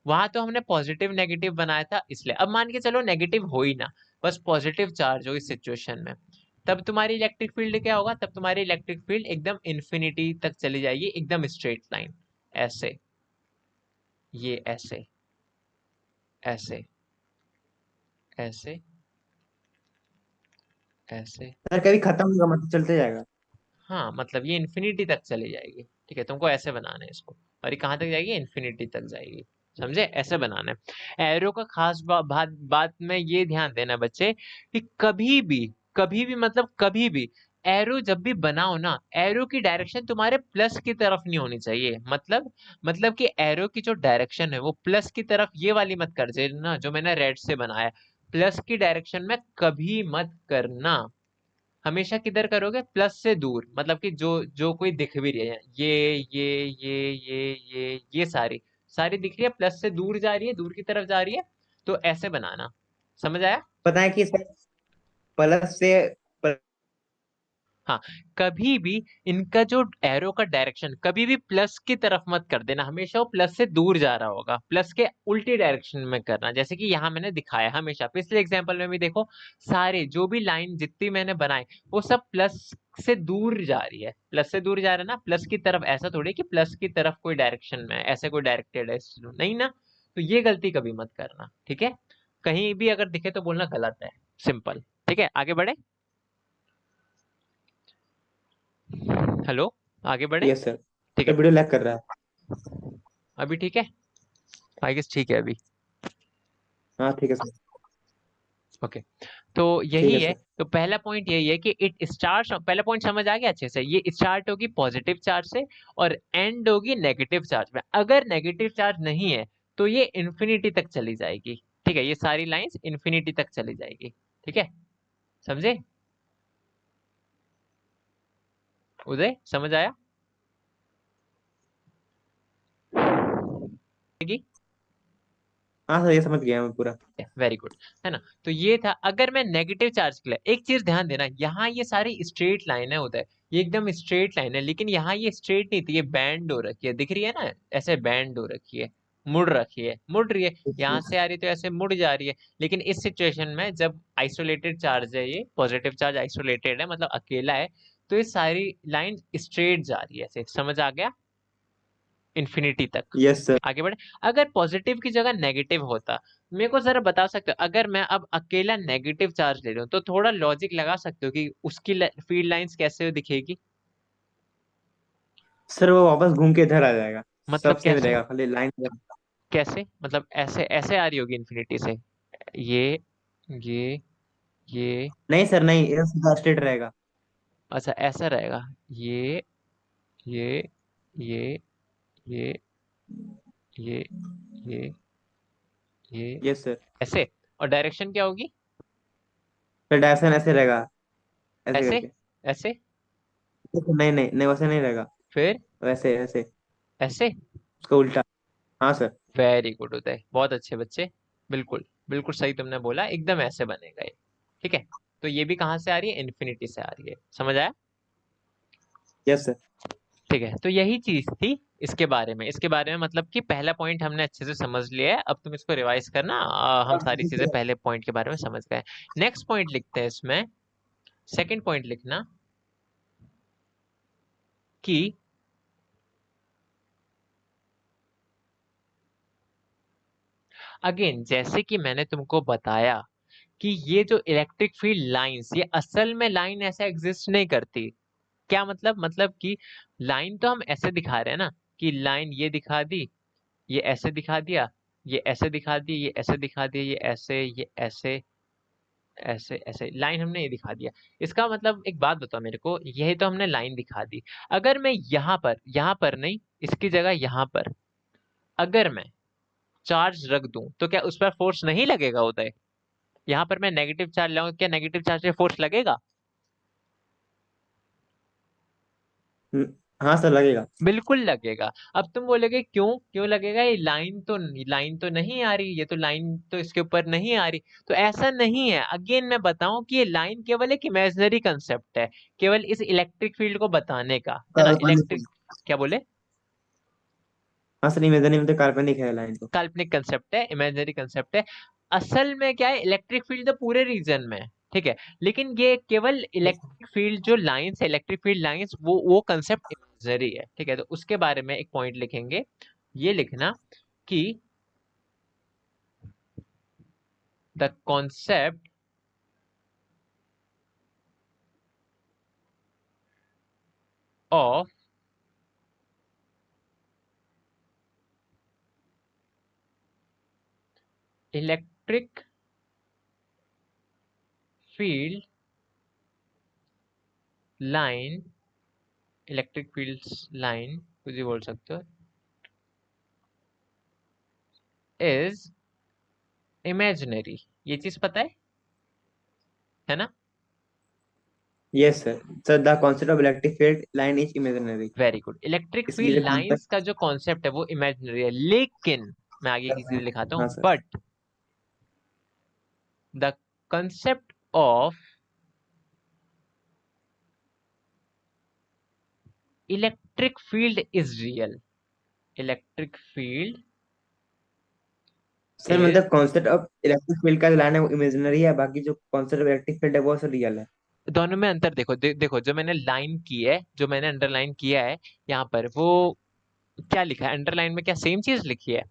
Speaker 1: वहां तो हमने पॉजिटिव नेगेटिव बनाया था इसलिए। अब मान के चलो नेगेटिव हो ही ना, बस पॉजिटिव चार्ज हो इस सिचुएशन में, तब तुम्हारी इलेक्ट्रिक फील्ड क्या होगा? तब तुम्हारी इलेक्ट्रिक फील्ड एकदम इन्फिनिटी तक चली जाएगी, एकदम स्ट्रेट लाइन, ऐसे, ये ऐसे, ऐसे, ऐसे, ऐसे।
Speaker 2: सर कभी खत्म होगा मतलब चलते जाएगा।
Speaker 1: हाँ, मतलब ये इन्फिनिटी तक चली जाएगी। ठीक है, तुमको ऐसे बनाना है इसको, और ये कहाँ तक जाएगी? इन्फिनिटी तक जाएगी। समझे? ऐसे बनाना है। एरो का खास बात में ये ध्यान देना बच्चे, कि कभी भी मतलब कभी भी एरो जब भी बनाओ ना, एरो की डायरेक्शन तुम्हारे प्लस की तरफ नहीं होनी चाहिए। मतलब कि एरो की जो डायरेक्शन है वो प्लस की तरफ, ये वाली मत कर देना जो मैंने रेड से बनाया। प्लस की डायरेक्शन में कभी मत करना। हमेशा किधर करोगे? प्लस से दूर, मतलब कि जो जो कोई दिख भी रही है, ये सारी सारी दिख रही है, प्लस से दूर जा रही है, दूर की तरफ जा रही है, तो ऐसे बनाना। समझ आया?
Speaker 2: पता है कि सर प्लस से प्लस।
Speaker 1: हाँ, कभी भी इनका जो एरो का डायरेक्शन कभी भी प्लस की तरफ मत कर देना, हमेशा वो प्लस से दूर जा रहा होगा, प्लस के उल्टी डायरेक्शन में करना। जैसे कि यहाँ मैंने दिखाया, हमेशा पिछले एग्जांपल में भी देखो, सारे जो भी लाइन जितनी मैंने बनाई वो सब प्लस से दूर जा रही है। प्लस से दूर जा रहा है ना, प्लस की तरफ, ऐसा थोड़ी कि प्लस की तरफ कोई डायरेक्शन में है, ऐसे कोई डायरेक्टेड है नहीं ना। तो ये गलती कभी मत करना। ठीक है, कहीं भी अगर दिखे तो बोलना गलत है, सिंपल। ठीक है, आगे बढ़े। हेलो, आगे बढ़े।
Speaker 2: Yes sir.
Speaker 1: ठीक
Speaker 2: सर
Speaker 1: है,
Speaker 2: वीडियो लैग कर रहा है।
Speaker 1: अभी ठीक है? आई गेस ठीक है अभी।
Speaker 2: हाँ ठीक है सर।
Speaker 1: ओके, तो
Speaker 2: ठीक
Speaker 1: यही
Speaker 2: है
Speaker 1: है।
Speaker 2: सर।
Speaker 1: तो पहला पॉइंट यही है कि इट स्टार्ट, पहला पॉइंट समझ आ गया अच्छे से, ये स्टार्ट होगी पॉजिटिव चार्ज से और एंड होगी नेगेटिव चार्ज में। अगर नेगेटिव चार्ज नहीं है तो ये इन्फिनिटी तक चली जाएगी। ठीक है, ये सारी लाइंस इन्फिनिटी तक चली जाएगी। ठीक है, समझे? उदय, समझ आया?
Speaker 2: हाँ सर ये समझ गया मैं पूरा।
Speaker 1: वेरी गुड, है ना। तो ये था, अगर मैं नेगेटिव चार्ज के लिए, एक चीज ध्यान देना, यहाँ ये सारी स्ट्रेट लाइन है उदय, ये एकदम स्ट्रेट लाइन है, लेकिन यहाँ ये स्ट्रेट नहीं थी, ये बैंड हो रखी है, दिख रही है ना, ऐसे बैंड हो रखी है, मुड़ रखी है, मुड़ रही है। यहाँ से आ रही है तो ऐसे मुड़ जा रही है। लेकिन इस सिचुएशन में जब आइसोलेटेड चार्ज है, ये पॉजिटिव चार्ज आइसोलेटेड है, मतलब अकेला है, तो ये सारी लाइन स्ट्रेट जा रही है, ऐसे। समझ आ गया? इन्फिनिटी तक
Speaker 2: यस सर।
Speaker 1: आगे बढ़े। अगर पॉजिटिव की जगह नेगेटिव होता, मेरे को जरा बता सकते हो, अगर मैं अब अकेला नेगेटिव चार्ज ले रहा हूँ, तो थोड़ा लॉजिक लगा सकते हो कि उसकी फील्ड लाइंस कैसे दिखेगी?
Speaker 2: सर वो वापस घूम के इधर आ जाएगा।
Speaker 1: मतलब
Speaker 2: सब सेम
Speaker 1: कैसे?
Speaker 2: रहेगा खाली लाइन।
Speaker 1: कैसे मतलब? ऐसे ऐसे आ रही होगी इन्फिनिटी से, ये ये ये
Speaker 2: नहीं सर नहीं, ये सीधा स्ट्रेट रहेगा।
Speaker 1: अच्छा ऐसा रहेगा, ये ये ये ये ये ये ये
Speaker 2: यस सर।
Speaker 1: ऐसे। और डायरेक्शन क्या होगी?
Speaker 2: फिर डायरेक्शन ऐसे रहेगा, ऐसे
Speaker 1: ऐसे
Speaker 2: करके।
Speaker 1: ऐसे।
Speaker 2: नहीं नहीं नहीं, वैसे नहीं रहेगा।
Speaker 1: फिर
Speaker 2: वैसे ऐसे,
Speaker 1: ऐसे।
Speaker 2: उसका उल्टा। हाँ सर।
Speaker 1: वेरी गुड उदय, बहुत अच्छे बच्चे। बिल्कुल बिल्कुल सही तुमने बोला, एकदम ऐसे बनेगा ये। ठीक है, तो ये भी कहाँ से आ रही है? इन्फिनिटी से आ रही है, समझ आया?
Speaker 2: Yes sir.
Speaker 1: ठीक है, तो यही चीज थी इसके बारे में मतलब कि पहला पॉइंट हमने अच्छे से समझ लिया है। अब तुम इसको रिवाइज करना, हम सारी चीजें पहले पॉइंट के बारे में समझ गए। नेक्स्ट पॉइंट लिखते हैं इसमें। सेकंड पॉइंट लिखना कि अगेन जैसे कि मैंने तुमको बताया कि ये जो इलेक्ट्रिक फील्ड लाइंस, ये असल में लाइन ऐसा एग्जिस्ट नहीं करती। क्या मतलब कि लाइन तो हम ऐसे दिखा रहे हैं ना, कि लाइन ये दिखा दी, ये ऐसे दिखा दिया, ये ऐसे दिखा दी, ये ऐसे दिखा दिया, ये ऐसे ऐसे ऐसे लाइन हमने ये दिखा दिया। इसका मतलब एक बात बताओ मेरे को, यही तो हमने लाइन दिखा दी। अगर मैं यहाँ पर नहीं, इसकी जगह यहाँ पर अगर मैं चार्ज रख दूं तो क्या उस पर फोर्स नहीं लगेगा उदय? यहाँ पर मैं नेगेटिव चार्ज लाऊंगा, क्या नेगेटिव चार्ज पे फोर्स लगेगा?
Speaker 2: हाँ सर, लगेगा।
Speaker 1: बिल्कुल लगेगा। अब तुम बोलोगे क्यों क्यों लगेगा, ये लाइन तो नहीं आ रही, ये तो लाइन तो इसके ऊपर नहीं आ रही। तो ऐसा नहीं है, अगेन मैं बताऊं कि ये लाइन केवल एक इमेजिनरी कंसेप्ट है, केवल इस इलेक्ट्रिक फील्ड को बताने का, है ना?
Speaker 2: काल्पनिक है।
Speaker 1: इलेक्ट्रिक, क्या बोले?
Speaker 2: हाँ सर, इमेजिनरी में तो काल्पनिक है लाइन तो।
Speaker 1: काल्पनिक कंसेप्ट है, इमेजिनरी कंसेप्ट है। असल में क्या है, इलेक्ट्रिक फील्ड तो पूरे रीजन में है, ठीक है। लेकिन ये केवल इलेक्ट्रिक फील्ड जो लाइंस है, इलेक्ट्रिक फील्ड लाइंस, वो कंसेप्ट इमेजिनरी है, ठीक है। तो उसके बारे में एक पॉइंट लिखेंगे, ये लिखना कि the concept of electric field line, electric field line कुछ भी बोल सकते हो, इज इमेजिनरी। ये चीज पता है ना?
Speaker 2: Yes sir. Sir, the concept of electric field line is imaginary.
Speaker 1: Very good, electric
Speaker 2: इसकी
Speaker 1: फील्ड
Speaker 2: जगह
Speaker 1: लाइंस
Speaker 2: कॉन्सेप्ट।
Speaker 1: का जो कॉन्सेप्ट है वो इमेजिनरी है, लेकिन मैं आगे की चीज लिखाता
Speaker 2: हाँ
Speaker 1: हूं,
Speaker 2: sir.
Speaker 1: But the concept of electric field is real. Electric field
Speaker 2: sir
Speaker 1: is,
Speaker 2: मतलब कॉन्सेप्ट ऑफ इलेक्ट्रिक फील्ड का जो लाइन है वो इमेजिनरी है, बाकी जो कॉन्सेप्ट ऑफ इलेक्ट्रिक फील्ड है वो सर रियल है।
Speaker 1: दोनों में अंतर देखो, देखो जो मैंने लाइन की है, जो मैंने अंडरलाइन किया है यहाँ पर, वो क्या लिखा है अंडरलाइन में? क्या सेम चीज लिखी है?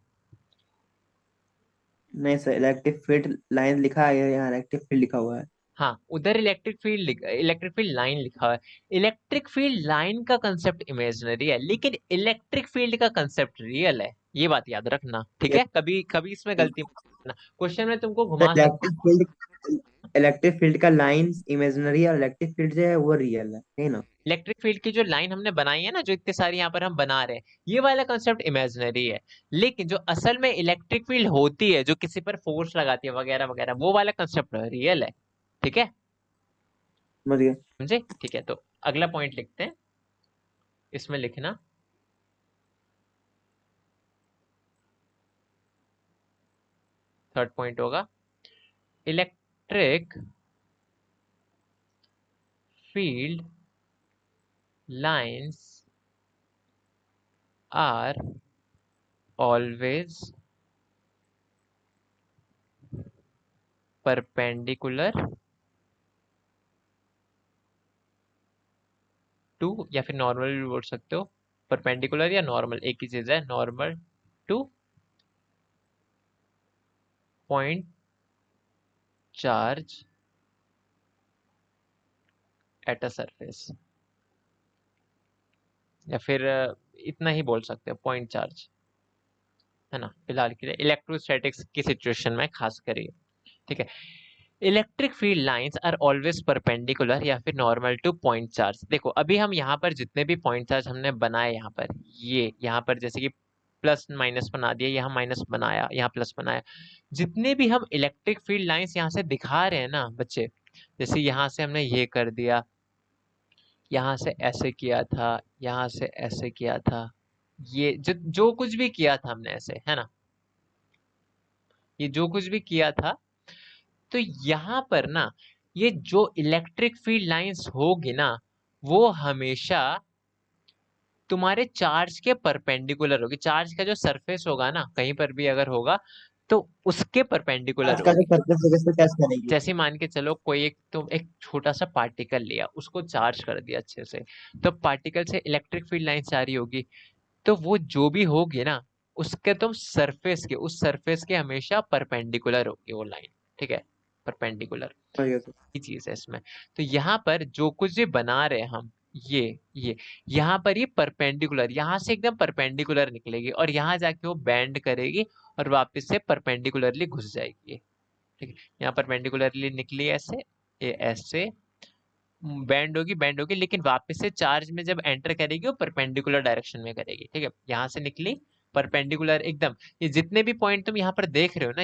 Speaker 2: नहीं सर, इलेक्ट्रिक फील्ड लाइन लिखा है, यहाँ इलेक्ट्रिक फील्ड लिखा हुआ है।
Speaker 1: हाँ, उधर इलेक्ट्रिक फील्ड लाइन लिखा हुआ है। इलेक्ट्रिक फील्ड लाइन का कंसेप्ट इमेजिनरी है, लेकिन इलेक्ट्रिक फील्ड का कंसेप्ट रियल है। ये बात याद रखना, ठीक
Speaker 2: यस।
Speaker 1: है? कभी कभी इसमें गलती मत करना, क्वेश्चन में तुमको
Speaker 2: सर
Speaker 1: घुमा सकता
Speaker 2: इलेक्ट्रिक फील्ड, इलेक्ट्रिक फील्ड का लाइन इमेजिनरी है और इलेक्ट्रिक फील्ड जो है वो रियल है, ठीक है ना।
Speaker 1: है। इलेक्ट्रिक फील्ड की जो लाइन हमने बनाई है ना, जो इतने सारी यहाँ पर हम बना रहे हैं, ये वाला कंसेप्ट इमेजिनरी है। लेकिन जो असल में इलेक्ट्रिक फील्ड होती है, जो किसी पर फोर्स लगाती है वगैरह वगैरह, वो वाला कंसेप्ट रियल है, ठीक है?
Speaker 2: समझ गए।
Speaker 1: समझे? ठीक है, तो अगला पॉइंट लिखते हैं, इसमें लिखना थर्ड पॉइंट होगा, electric field lines are always perpendicular to, या फिर नॉर्मल भी बोल सकते हो, परपेंडिकुलर या नॉर्मल एक ही चीज है, normal two point charge at a surface, या फिर इतना ही बोल सकते हो, पॉइंट चार्ज, है ना? फिलहाल के लिए इलेक्ट्रोस्टैटिक्स की सिचुएशन में खास करिए, ठीक है। Electric field lines are always perpendicular या फिर नॉर्मल टू पॉइंट चार्ज। देखो अभी हम यहाँ पर जितने भी पॉइंट चार्ज हमने बनाए यहाँ पर, ये यहाँ पर जैसे कि प्लस माइनस बना दिया, यहाँ माइनस बनाया, यहाँ प्लस बनाया, जितने भी हम इलेक्ट्रिक फील्ड लाइंस यहाँ से दिखा रहे हैं ना बच्चे, जैसे यहाँ से हमने ये कर दिया, यहाँ से ऐसे किया था, यहाँ से ऐसे किया था, ये जो कुछ भी किया था हमने ऐसे, है ना, ये जो कुछ भी किया था, तो यहाँ पर ना ये जो इलेक्ट्रिक फील्ड लाइंस होगी ना, वो हमेशा तुम्हारे चार्ज के परपेंडिकुलर होगी। चार्ज का जो सरफेस होगा ना कहीं पर भी अगर होगा तो उसके परपेंडिकुलर
Speaker 2: आज का जो
Speaker 1: होगी।
Speaker 2: सरफेस है जिस पे टेस्ट करेंगे।
Speaker 1: जैसे मान के चलो कोई एक तुम एक छोटा सा पार्टिकल लिया, उसको चार्ज कर दिया अच्छे से, तो पार्टिकल से इलेक्ट्रिक फील्ड लाइन जारी होगी, तो वो जो भी होगी ना उसके तुम सरफेस के, उस सरफेस के हमेशा परपेंडिकुलर होगी वो लाइन। ठीक है, परपेंडिकुलर
Speaker 2: समझ गया सर।
Speaker 1: ही चीज है इसमें। तो यहाँ पर जो कुछ भी बना रहे हैं हम, ये यहाँ पर ये परपेंडिकुलर, यहाँ से एकदम परपेंडिकुलर निकलेगी और यहाँ जाके वो बैंड करेगी और वापस से परपेंडिकुलरली घुस जाएगी। ठीक है, यहाँ परपेंडिकुलरली निकली ऐसे, ये ऐसे बैंड होगी, लेकिन वापस से चार्ज में जब एंटर करेगी वो परपेंडिकुलर डायरेक्शन में करेगी। ठीक है, यहाँ से निकली परपेंडिकुलर एकदम, ये जितने भी पॉइंट तुम यहाँ पर देख रहे हो ना,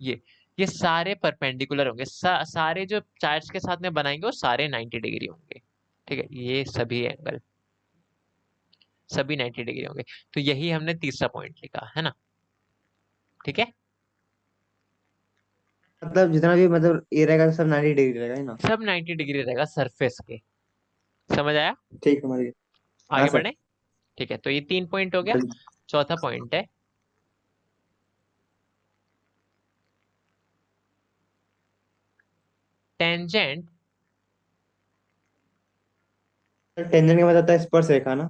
Speaker 1: ये ये सारे परपेंडिकुलर होंगे, सारे जो चार्ज के साथ में बनाएंगे वो सारे 90 डिग्री होंगे। ठीक है, ये सभी एंगल सभी 90 डिग्री होंगे। तो यही हमने तीसरा पॉइंट लिखा है ना। ठीक है,
Speaker 2: मतलब जितना भी मतलब ये रहेगा सब 90 डिग्री रहेगा, है ना?
Speaker 1: सब 90 डिग्री रहेगा सरफेस के। समझ आया?
Speaker 2: ठीक, समझ गए। हाँ
Speaker 1: आगे
Speaker 2: सर।
Speaker 1: बढ़े। ठीक है, तो ये 3 पॉइंट हो गया।
Speaker 2: बिल्कुल।
Speaker 1: चौथा पॉइंट है टेंजेंट।
Speaker 2: टेंजेंट का मतलब होता है स्पर्श रेखा ना?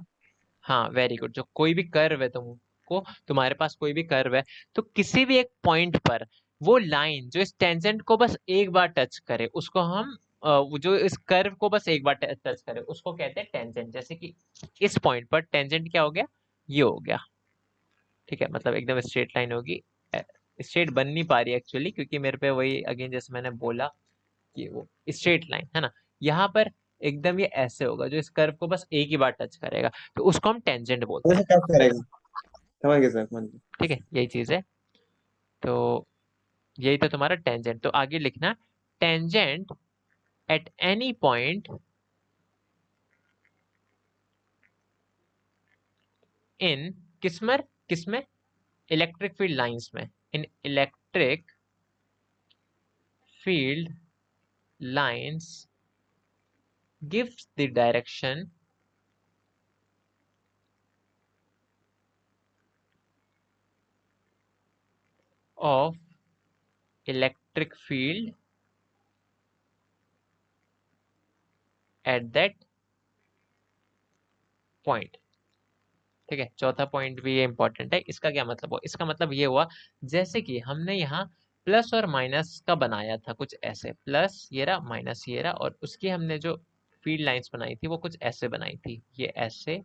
Speaker 1: हाँ वेरी गुड, जो कोई भी कर्व है तुमको, तुम्हारे पास कोई भी कर्व है, तो किसी भी एक पॉइंट पर वो लाइन जो इस टेंजेंट को बस एक बार टच करे उसको हम वो जो इस कर्व को बस एक बार टच करे उसको कहते हैं टेंजेंट। जैसे कि इस पॉइंट पर टेंजेंट क्या हो गया, ये हो गया। ठीक है, मतलब एकदम स्ट्रेट लाइन होगी। स्ट्रेट बन नहीं पा रही एक्चुअली, क्योंकि मेरे पे वही अगेन जैसे मैंने बोला कि वो स्ट्रेट लाइन है ना, यहाँ पर एकदम ये ऐसे होगा जो इस कर्व को बस एक ही बार टच करेगा, तो उसको हम टेंजेंट बोलते
Speaker 2: वैसे
Speaker 1: हैं।
Speaker 2: टच करेगा। समझ गए सर, समझ गए।
Speaker 1: ठीक है, यही चीज है। तो यही तो तुम्हारा टेंजेंट, तो आगे लिखना tangent at any point in किसमें इलेक्ट्रिक फील्ड लाइंस में, इन electric field lines gives the direction of electric field at that point. ठीक है, चौथा पॉइंट भी ये इंपॉर्टेंट है। इसका क्या मतलब हुआ, इसका मतलब ये हुआ जैसे कि हमने यहाँ प्लस और माइनस का बनाया था कुछ ऐसे, प्लस ये रहा माइनस ये रहा, और उसकी हमने जो फील्ड लाइंस बनाई थी वो कुछ ऐसे बनाई थी, ये ऐसे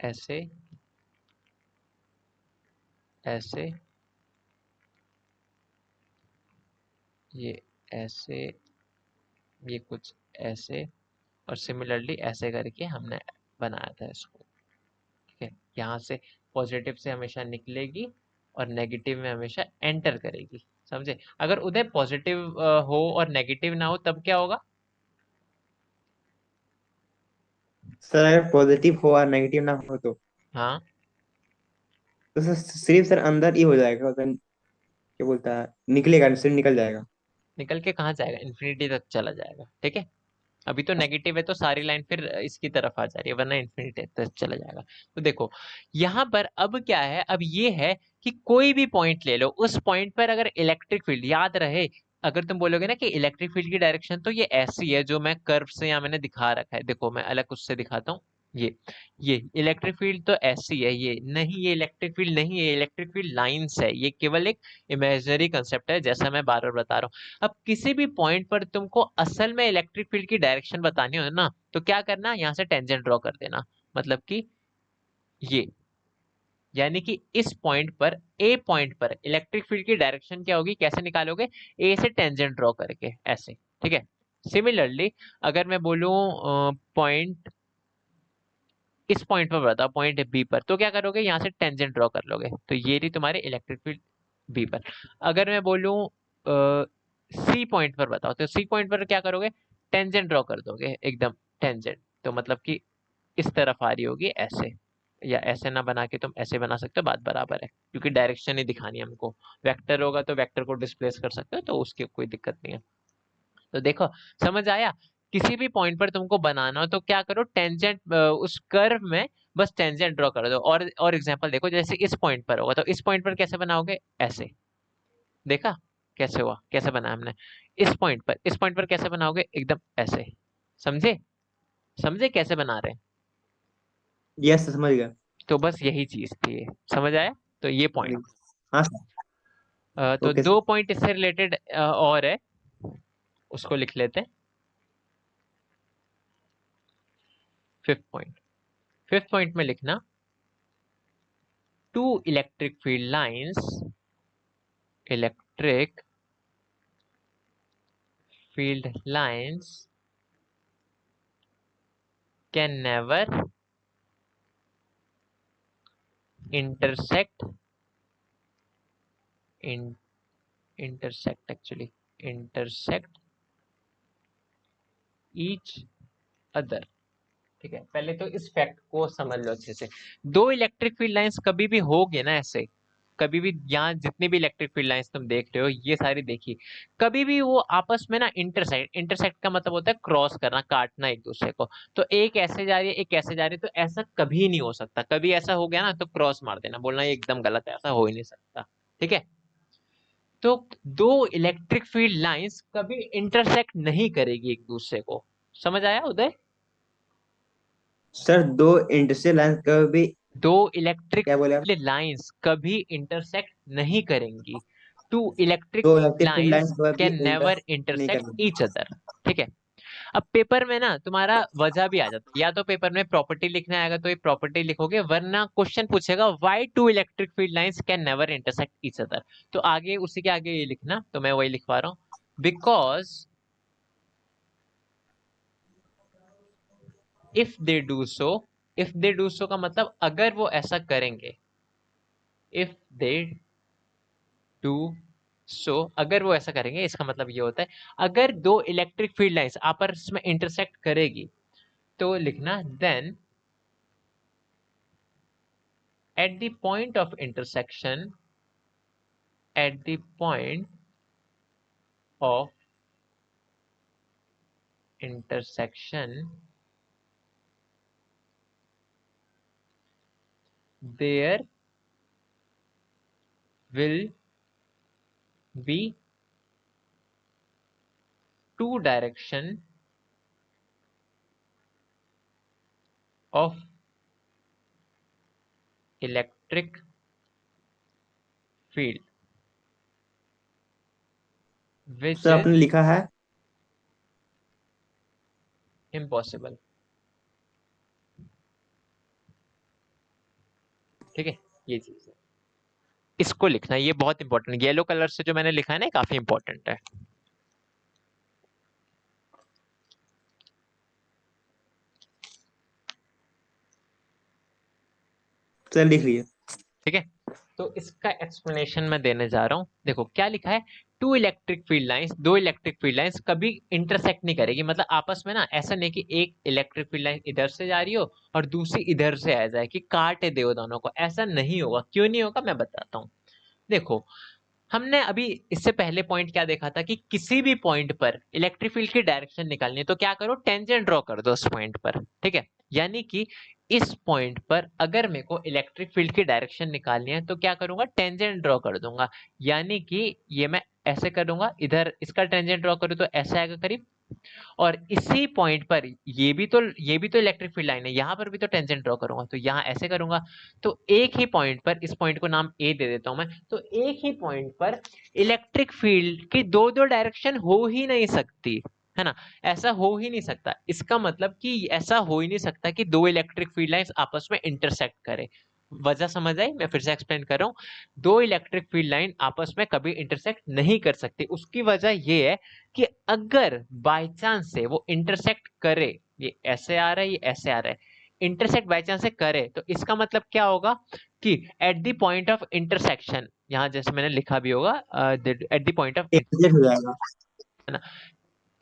Speaker 1: ऐसे ऐसे, ये ऐसे, ये कुछ ऐसे, और सिमिलरली ऐसे करके हमने बनाया था इसको। ठीक है, यहाँ से पॉजिटिव से हमेशा निकलेगी और नेगेटिव में हमेशा एंटर करेगी। समझे? अगर उधर पॉजिटिव हो और नेगेटिव ना हो तब क्या होगा?
Speaker 2: सर अगर पॉजिटिव हो और नेगेटिव ना हो
Speaker 1: हाँ,
Speaker 2: तो सर सिर्फ सर अंदर ही हो जाएगा, सर क्या बोलता है, निकलेगा, सिर्फ निकल जाएगा।
Speaker 1: निकल के कहाँ जाएगा, इन्फिनिटी तक चला जाएगा। ठीक है, अभी तो नेगेटिव है तो सारी लाइन फिर इसकी तरफ आ जा रही है, वरना इन्फिनिटी तक चला जाएगा। तो देखो यहाँ पर अब क्या है, अब ये है कि कोई भी पॉइंट ले लो, उस पॉइंट पर अगर इलेक्ट्रिक फील्ड याद रहे, अगर तुम बोलोगे ना कि इलेक्ट्रिक फील्ड की डायरेक्शन तो ये ऐसी है जो मैं कर्व से यहाँ मैंने दिखा रखा है, देखो मैं अलग उससे दिखाता हूँ। ये इलेक्ट्रिक फील्ड तो ऐसी है, ये नहीं, ये इलेक्ट्रिक फील्ड नहीं है, इलेक्ट्रिक फील्ड लाइंस है, ये केवल एक इमेजिनरी कंसेप्ट है, जैसा मैं बार बार बता रहा हूँ। अब किसी भी पॉइंट पर तुमको असल में इलेक्ट्रिक फील्ड की डायरेक्शन बतानी हो ना, तो क्या करना, यहाँ से टेंजेंट ड्रॉ कर देना। मतलब कि ये यानी कि इस पॉइंट पर, ए पॉइंट पर इलेक्ट्रिक फील्ड की डायरेक्शन क्या होगी, कैसे निकालोगे, ए से टेंजेंट ड्रॉ करके ऐसे, ठीक है। सिमिलरली अगर मैं बोलूं पॉइंट, इस पॉइंट पर बताओ, पॉइंट बी पर, तो क्या करोगे, यहाँ से टेंजेंट ड्रॉ कर लोगे, तो ये रही तुम्हारी इलेक्ट्रिक फील्ड बी पर। अगर मैं बोलूं सी पॉइंट पर बताओ, तो सी पॉइंट पर क्या करोगे, टेंजेंट ड्रॉ कर दोगे एकदम, टेंजेंट, तो मतलब कि इस तरफ आ रही होगी ऐसे, या ऐसे ना बना के तुम ऐसे बना सकते हो, बात बराबर है, क्योंकि डायरेक्शन ही दिखानी है हमको। वेक्टर होगा तो वेक्टर को डिस्प्लेस कर सकते हो, तो उसकी कोई दिक्कत नहीं है। तो देखो, समझ आया, किसी भी पॉइंट पर तुमको बनाना हो तो क्या करो, टेंजेंट उस कर्व में बस टेंजेंट ड्रॉ कर दो। और एग्जांपल देखो, जैसे इस पॉइंट पर होगा तो इस पॉइंट पर कैसे बनाओगे, ऐसे, देखा कैसे हुआ, कैसे बनाया हमने। इस पॉइंट पर कैसे बनाओगे, एकदम ऐसे, समझे, समझे कैसे बना रहे हैं।
Speaker 2: यस, समझ गया।
Speaker 1: तो बस यही चीज थी ये, समझ आया, तो ये पॉइंट।
Speaker 2: हाँ।
Speaker 1: तो
Speaker 2: ओके
Speaker 1: दो
Speaker 2: सर।
Speaker 1: पॉइंट इससे रिलेटेड और है, उसको लिख लेते हैं। फिफ्थ पॉइंट में लिखना, two electric field lines, electric field lines can never intersect in intersect actually intersect each other। ठीक है, पहले तो इस फैक्ट को समझ लो अच्छे से। दो इलेक्ट्रिक फील्ड लाइंस कभी भी होगे ना ऐसे, कभी भी, यहाँ जितनी भी इलेक्ट्रिक फील्ड लाइंस तुम देख रहे हो ये सारी देखिए, कभी भी वो आपस में ना इंटरसेक्ट, इंटरसेक्ट का मतलब होता है क्रॉस करना, काटना एक दूसरे को। तो एक ऐसे जा रही है, एक ऐसे जा रही है, तो ऐसा कभी नहीं हो सकता। कभी ऐसा हो गया ना तो क्रॉस मार देना, बोलना ये एकदम गलत है, ऐसा हो ही नहीं सकता। ठीक है, तो दो इलेक्ट्रिक फील्ड लाइंस कभी इंटरसेक्ट नहीं करेगी एक दूसरे को। समझ आया उदय।
Speaker 2: सर, दो इंडस्ट्रियल लाइन का भी।
Speaker 1: दो इलेक्ट्रिक
Speaker 2: क्या बोले आप?
Speaker 1: लाइंस कभी इंटरसेक्ट नहीं करेंगी। टू इलेक्ट्रिक
Speaker 2: दो इलेक्ट्रिक फील्ड
Speaker 1: लाइंस
Speaker 2: लाइन्स का भी
Speaker 1: कैन
Speaker 2: इंटर
Speaker 1: नेवर
Speaker 2: नहीं
Speaker 1: इंटरसेक्ट
Speaker 2: करना।
Speaker 1: Each other. ठीक है, अब पेपर में ना तुम्हारा वजह भी आ जाता है, या तो पेपर में प्रॉपर्टी लिखना आएगा तो ये प्रॉपर्टी लिखोगे, वरना क्वेश्चन पूछेगा why two electric field lines can never intersect each other. तो आगे उसी के आगे ये लिखना, तो मैं वही लिखवा रहा हूँ, because if they do so, if they do so का मतलब अगर वो ऐसा करेंगे, इफ दे डू सो, अगर वो ऐसा करेंगे इसका मतलब ये होता है अगर दो इलेक्ट्रिक फील्ड लाइंस आपस में इंटरसेक्ट करेगी, तो लिखना then at the point of intersection, at the point of intersection there will be two direction of electric field
Speaker 2: sir,
Speaker 1: which
Speaker 2: आपने
Speaker 1: इज
Speaker 2: लिखा है।
Speaker 1: इम्पॉसिबल। ठीक है, ये चीज है, इसको लिखना, ये बहुत इंपॉर्टेंट, येलो कलर से जो मैंने लिखा है ना काफी इंपॉर्टेंट है।
Speaker 2: सर, लिख लिए।
Speaker 1: ठीक है, तो इसका एक्सप्लेनेशन मैं देने जा रहा हूं। देखो क्या लिखा है, टू इलेक्ट्रिक फील्ड लाइंस, दो इलेक्ट्रिक फील्ड लाइंस कभी इंटरसेक्ट नहीं करेगी, मतलब आपस में ना, ऐसा नहीं कि एक इलेक्ट्रिक फील्ड लाइन इधर से जा रही हो और दूसरी इधर से आ जाए कि काट दे दोनों को, ऐसा नहीं होगा। क्यों नहीं होगा मैं बताता हूँ। देखो, हमने अभी इससे पहले पॉइंट क्या देखा था कि किसी भी पॉइंट पर इलेक्ट्रिक फील्ड की डायरेक्शन निकालनी है तो क्या करो, टेंजेंट ड्रॉ कर दो उस पॉइंट पर। ठीक है, यानी कि इस पॉइंट पर अगर मेरे को इलेक्ट्रिक फील्ड की डायरेक्शन निकालनी है तो क्या करूंगा, टेंजेंट ड्रॉ कर दूंगा। यानी कि ये मैं ऐसे करूंगा, इधर इसका टेंजेंट ड्रॉ करूँ तो ऐसे आएगा करीब, और इसी पॉइंट पर ये भी तो इलेक्ट्रिक फील्ड लाइन है, यहां पर भी तो टेंजेंट ड्रॉ करूंगा, तो यहां ऐसे करूंगा। तो एक ही पॉइंट पर, इस पॉइंट को नाम ए दे देता हूं मैं, तो एक ही पॉइंट पर इलेक्ट्रिक फील्ड की दो दो डायरेक्शन हो ही नहीं सकती, है ना। ऐसा हो ही नहीं सकता, इसका मतलब कि ऐसा हो ही नहीं सकता कि दो इलेक्ट्रिक फील्ड लाइंस आपस में इंटरसेक्ट करे। वजह समझ आई? मैं फिर से एक्सप्लेन कर रहा हूँ। दो इलेक्ट्रिक फील्ड लाइन आपस में कभी इंटरसेक्ट नहीं कर सकती। उसकी वजह ये है कि अगर बाय चांस से वो इंटरसेक्ट करे, ये ऐसे आ रहा है, ये ऐसे आ रहा है, इंटरसेक्ट बाय चांस से करे, तो इसका मतलब क्या होगा कि eight the point of intersection, यहाँ जैसे मैंने लिखा भी होगा, eight the point of,
Speaker 2: exact हो जाएगा।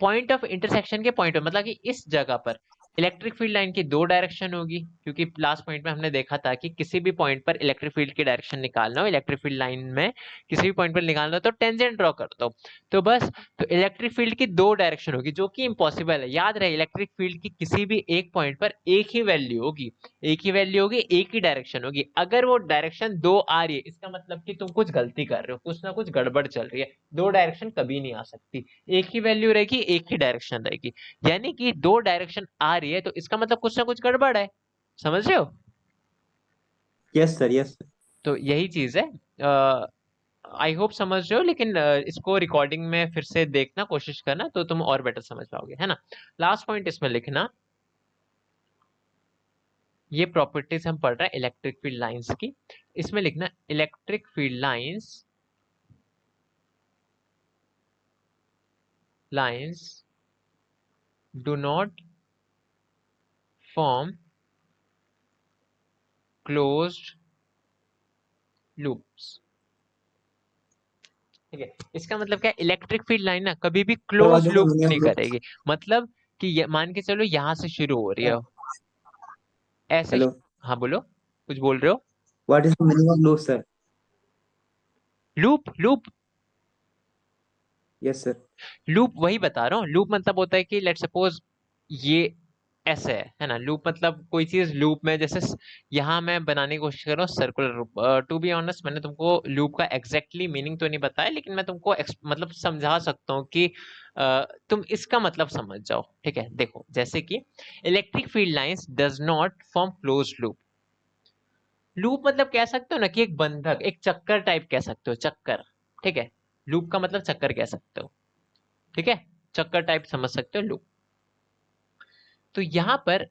Speaker 1: पॉइंट ऑफ इंटरसेक्शन के पॉइंट पर, मतलब कि इस जगह पर इलेक्ट्रिक फील्ड लाइन की दो डायरेक्शन होगी, क्योंकि लास्ट पॉइंट में हमने देखा था कि किसी भी पॉइंट पर इलेक्ट्रिक फील्ड की डायरेक्शन निकालना हो, इलेक्ट्रिक फील्ड लाइन में किसी भी पॉइंट पर निकालना हो तो टेंजेंट ड्रॉ कर दो। तो बस, तो इलेक्ट्रिक फील्ड की दो डायरेक्शन होगी, जो कि इम्पॉसिबल है। याद रहे, इलेक्ट्रिक फील्ड की किसी भी एक पॉइंट पर एक ही वैल्यू होगी, एक ही वैल्यू होगी, एक ही डायरेक्शन होगी। अगर वो डायरेक्शन दो आ रही है, इसका मतलब कि तुम कुछ गलती कर रहे हो, कुछ ना कुछ गड़बड़ चल रही है। दो डायरेक्शन कभी नहीं आ सकती, एक ही वैल्यू रहेगी, एक ही डायरेक्शन रहेगी। यानी कि दो डायरेक्शन आ रही है तो इसका मतलब कुछ ना कुछ गड़बड़ है। समझ रहे हो?
Speaker 2: Yes sir, yes sir.
Speaker 1: तो यही चीज है। आई होप समझ रहे हो, लेकिन इसको रिकॉर्डिंग में फिर से देखना, कोशिश करना, तो तुम और बेटर समझ पाओगे, है ना? लास्ट पॉइंट इसमें लिखना, ये प्रॉपर्टीज हम पढ़ रहे हैं इलेक्ट्रिक फील्ड लाइंस की। इसमें लिखना, electric field lines do not form closed loops. ठीक है, इसका मतलब क्या है? इलेक्ट्रिक फील्ड लाइन ना कभी भी
Speaker 2: sir what
Speaker 1: close
Speaker 2: is the
Speaker 1: loop
Speaker 2: meaning of
Speaker 1: नहीं
Speaker 2: लूप?
Speaker 1: करेगी। मतलब कि मान के चलो यहां से शुरू हो रही है ऐसे।
Speaker 2: हेलो।
Speaker 1: हाँ बोलो, कुछ बोल रहे हो?
Speaker 2: What is the meaning of loop sir?
Speaker 1: Loop, loop,
Speaker 2: yes sir.
Speaker 1: Loop वही बता रहा हूँ। लूप मतलब होता है कि लेट सपोज ये ऐसे है ना। लूप मतलब कोई चीज लूप में, जैसे यहाँ मैं बनाने की कोशिश कर रहा हूँ circular loop. To be honest, मैंने तुमको लूप का एग्जैक्टली मीनिंग तो नहीं बताया, लेकिन मैं तुमको मतलब समझा सकता हूँ कि तुम इसका मतलब समझ जाओ। ठीक है, देखो, जैसे कि electric field lines does not form close loop. Loop मतलब कह सकते हो ना कि एक बंधक, एक चक्कर टाइप कह सकते हो, चक्कर। ठीक है, लूप का मतलब चक्कर कह सकते हो। ठीक है, चक्कर टाइप समझ सकते हो लूप। तो यहाँ पर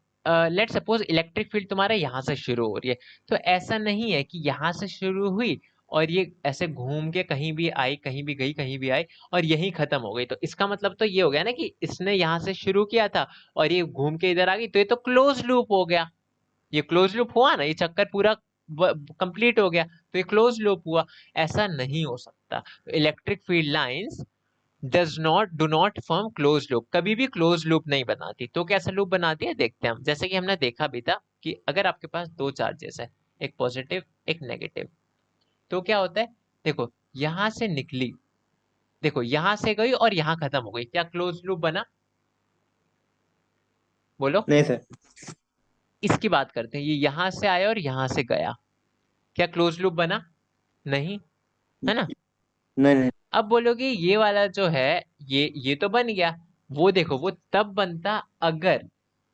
Speaker 1: लेट सपोज इलेक्ट्रिक फील्ड तुम्हारे यहाँ से शुरू हो रही है, तो ऐसा नहीं है कि यहाँ से शुरू हुई और ये ऐसे घूम के कहीं भी आई, कहीं भी गई, कहीं भी आई और यहीं खत्म हो गई। तो इसका मतलब तो ये हो गया ना कि इसने यहाँ से शुरू किया था और ये घूम के इधर आ गई, तो ये तो क्लोज लूप हो गया। ये क्लोज लूप हुआ ना, ये चक्कर पूरा कंप्लीट हो गया, तो ये क्लोज लूप हुआ। ऐसा नहीं हो सकता। Electric field lines do not form close loop, कभी भी क्लोज लूप नहीं बनाती। तो कैसा लूप बनाती है देखते हैं हम। जैसे कि हमने देखा भी था कि अगर आपके पास दो चार्जेस है, एक पॉजिटिव एक नेगेटिव, तो क्या होता है? देखो, यहां से निकली, देखो यहां से गई और यहां खत्म हो गई, क्या क्लोज लूप बना? बोलो।
Speaker 2: नहीं सर।
Speaker 1: इसकी बात करते हैं, ये यहां से आया और यहां से गया, क्या क्लोज लूप बना? नहीं, है ना?
Speaker 2: नहीं नहीं।
Speaker 1: अब बोलोगे ये वाला जो है, ये तो बन गया। वो देखो, वो तब बनता अगर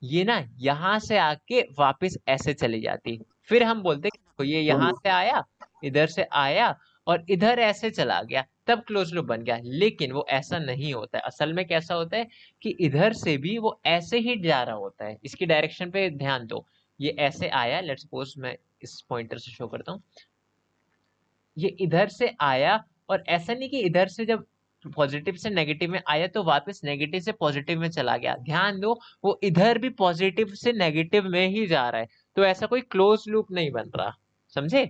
Speaker 1: ये ना यहां से आके वापस ऐसे चली जाती। फिर हम बोलते कि देखो, ये यहां से आया, इधर से आया और इधर ऐसे चला गया, तब क्लोज लूप बन गया। लेकिन वो ऐसा नहीं होता है। असल में कैसा होता है कि इधर से भी वो ऐसे ही जा रहा होता है। इसकी डायरेक्शन पे ध्यान दो, ये ऐसे आया, लेट्स सपोज मैं इस पॉइंटर से शो करता हूँ, ये इधर से आया और ऐसा नहीं कि इधर से जब पॉजिटिव से नेगेटिव में आया तो वापस नेगेटिव से पॉजिटिव में चला गया। ध्यान दो, वो इधर भी पॉजिटिव से नेगेटिव में ही जा रहा है। तो ऐसा कोई क्लोज लूप नहीं बन रहा। समझे?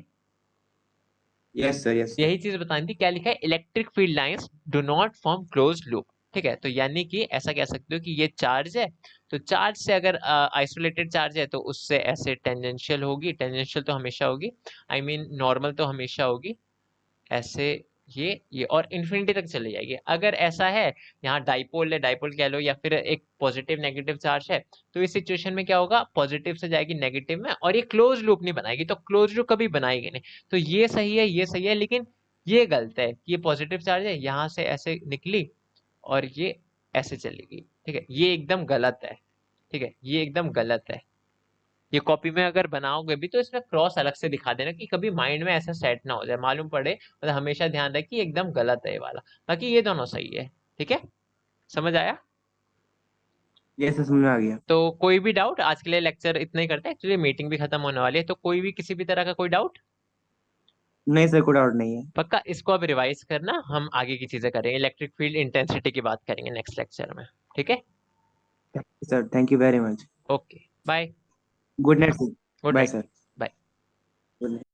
Speaker 2: Yes sir, yes sir.
Speaker 1: यही चीज बतानी थी। क्या लिखा है? Electric field lines do not form close loop. ठीक है, तो यानी कि ऐसा कह सकते हो कि ये चार्ज है, तो चार्ज से अगर आइसोलेटेड चार्ज है तो उससे ऐसे टेंजेंशियल होगी, टेंजेंशियल तो हमेशा होगी, आई मीन नॉर्मल तो हमेशा होगी ऐसे, ये और इन्फिनिटी तक चली जाएगी। अगर ऐसा है, यहाँ डाइपोल है, डाइपोल कह लो, या फिर एक पॉजिटिव नेगेटिव चार्ज है, तो इस सिचुएशन में क्या होगा? पॉजिटिव से जाएगी नेगेटिव में और ये क्लोज लूप नहीं बनाएगी। तो क्लोज लूप कभी बनाएगी नहीं। तो ये सही है, ये सही है, लेकिन ये गलत है कि ये पॉजिटिव चार्ज है, यहाँ से ऐसे निकली और ये ऐसे चलेगी। ठीक है, ये एकदम गलत है। ठीक है, ये एकदम गलत है। ये कॉपी में अगर बनाओगे भी तो इसमें क्रॉस अलग से दिखा देना, कि कभी माइंड में ऐसा सेट ना हो जाए, मालूम पड़े। मतलब हमेशा ध्यान रहे कि एकदम गलत है ये वाला, बाकी ये दोनों सही है। ठीक है, समझ आया?
Speaker 2: ये सब समझ में आ गया।
Speaker 1: तो कोई भी डाउट? आज के लिए लेक्चर इतना ही करते हैं, एक्चुअली मीटिंग भी खत्म होने वाली है, तो कोई भी किसी भी तरह का कोई डाउट?
Speaker 2: नहीं सर, कोई डाउट नहीं है।
Speaker 1: पक्का इसको अब रिवाइज करना, हम आगे की चीजें करेंगे, इलेक्ट्रिक फील्ड इंटेंसिटी की बात करेंगे नेक्स्ट लेक्चर में। ठीक है?
Speaker 2: Sir thank you very much.
Speaker 1: Okay bye.
Speaker 2: Good night sir.
Speaker 1: Good
Speaker 2: bye
Speaker 1: night.
Speaker 2: Sir.
Speaker 1: Bye.
Speaker 2: Good night.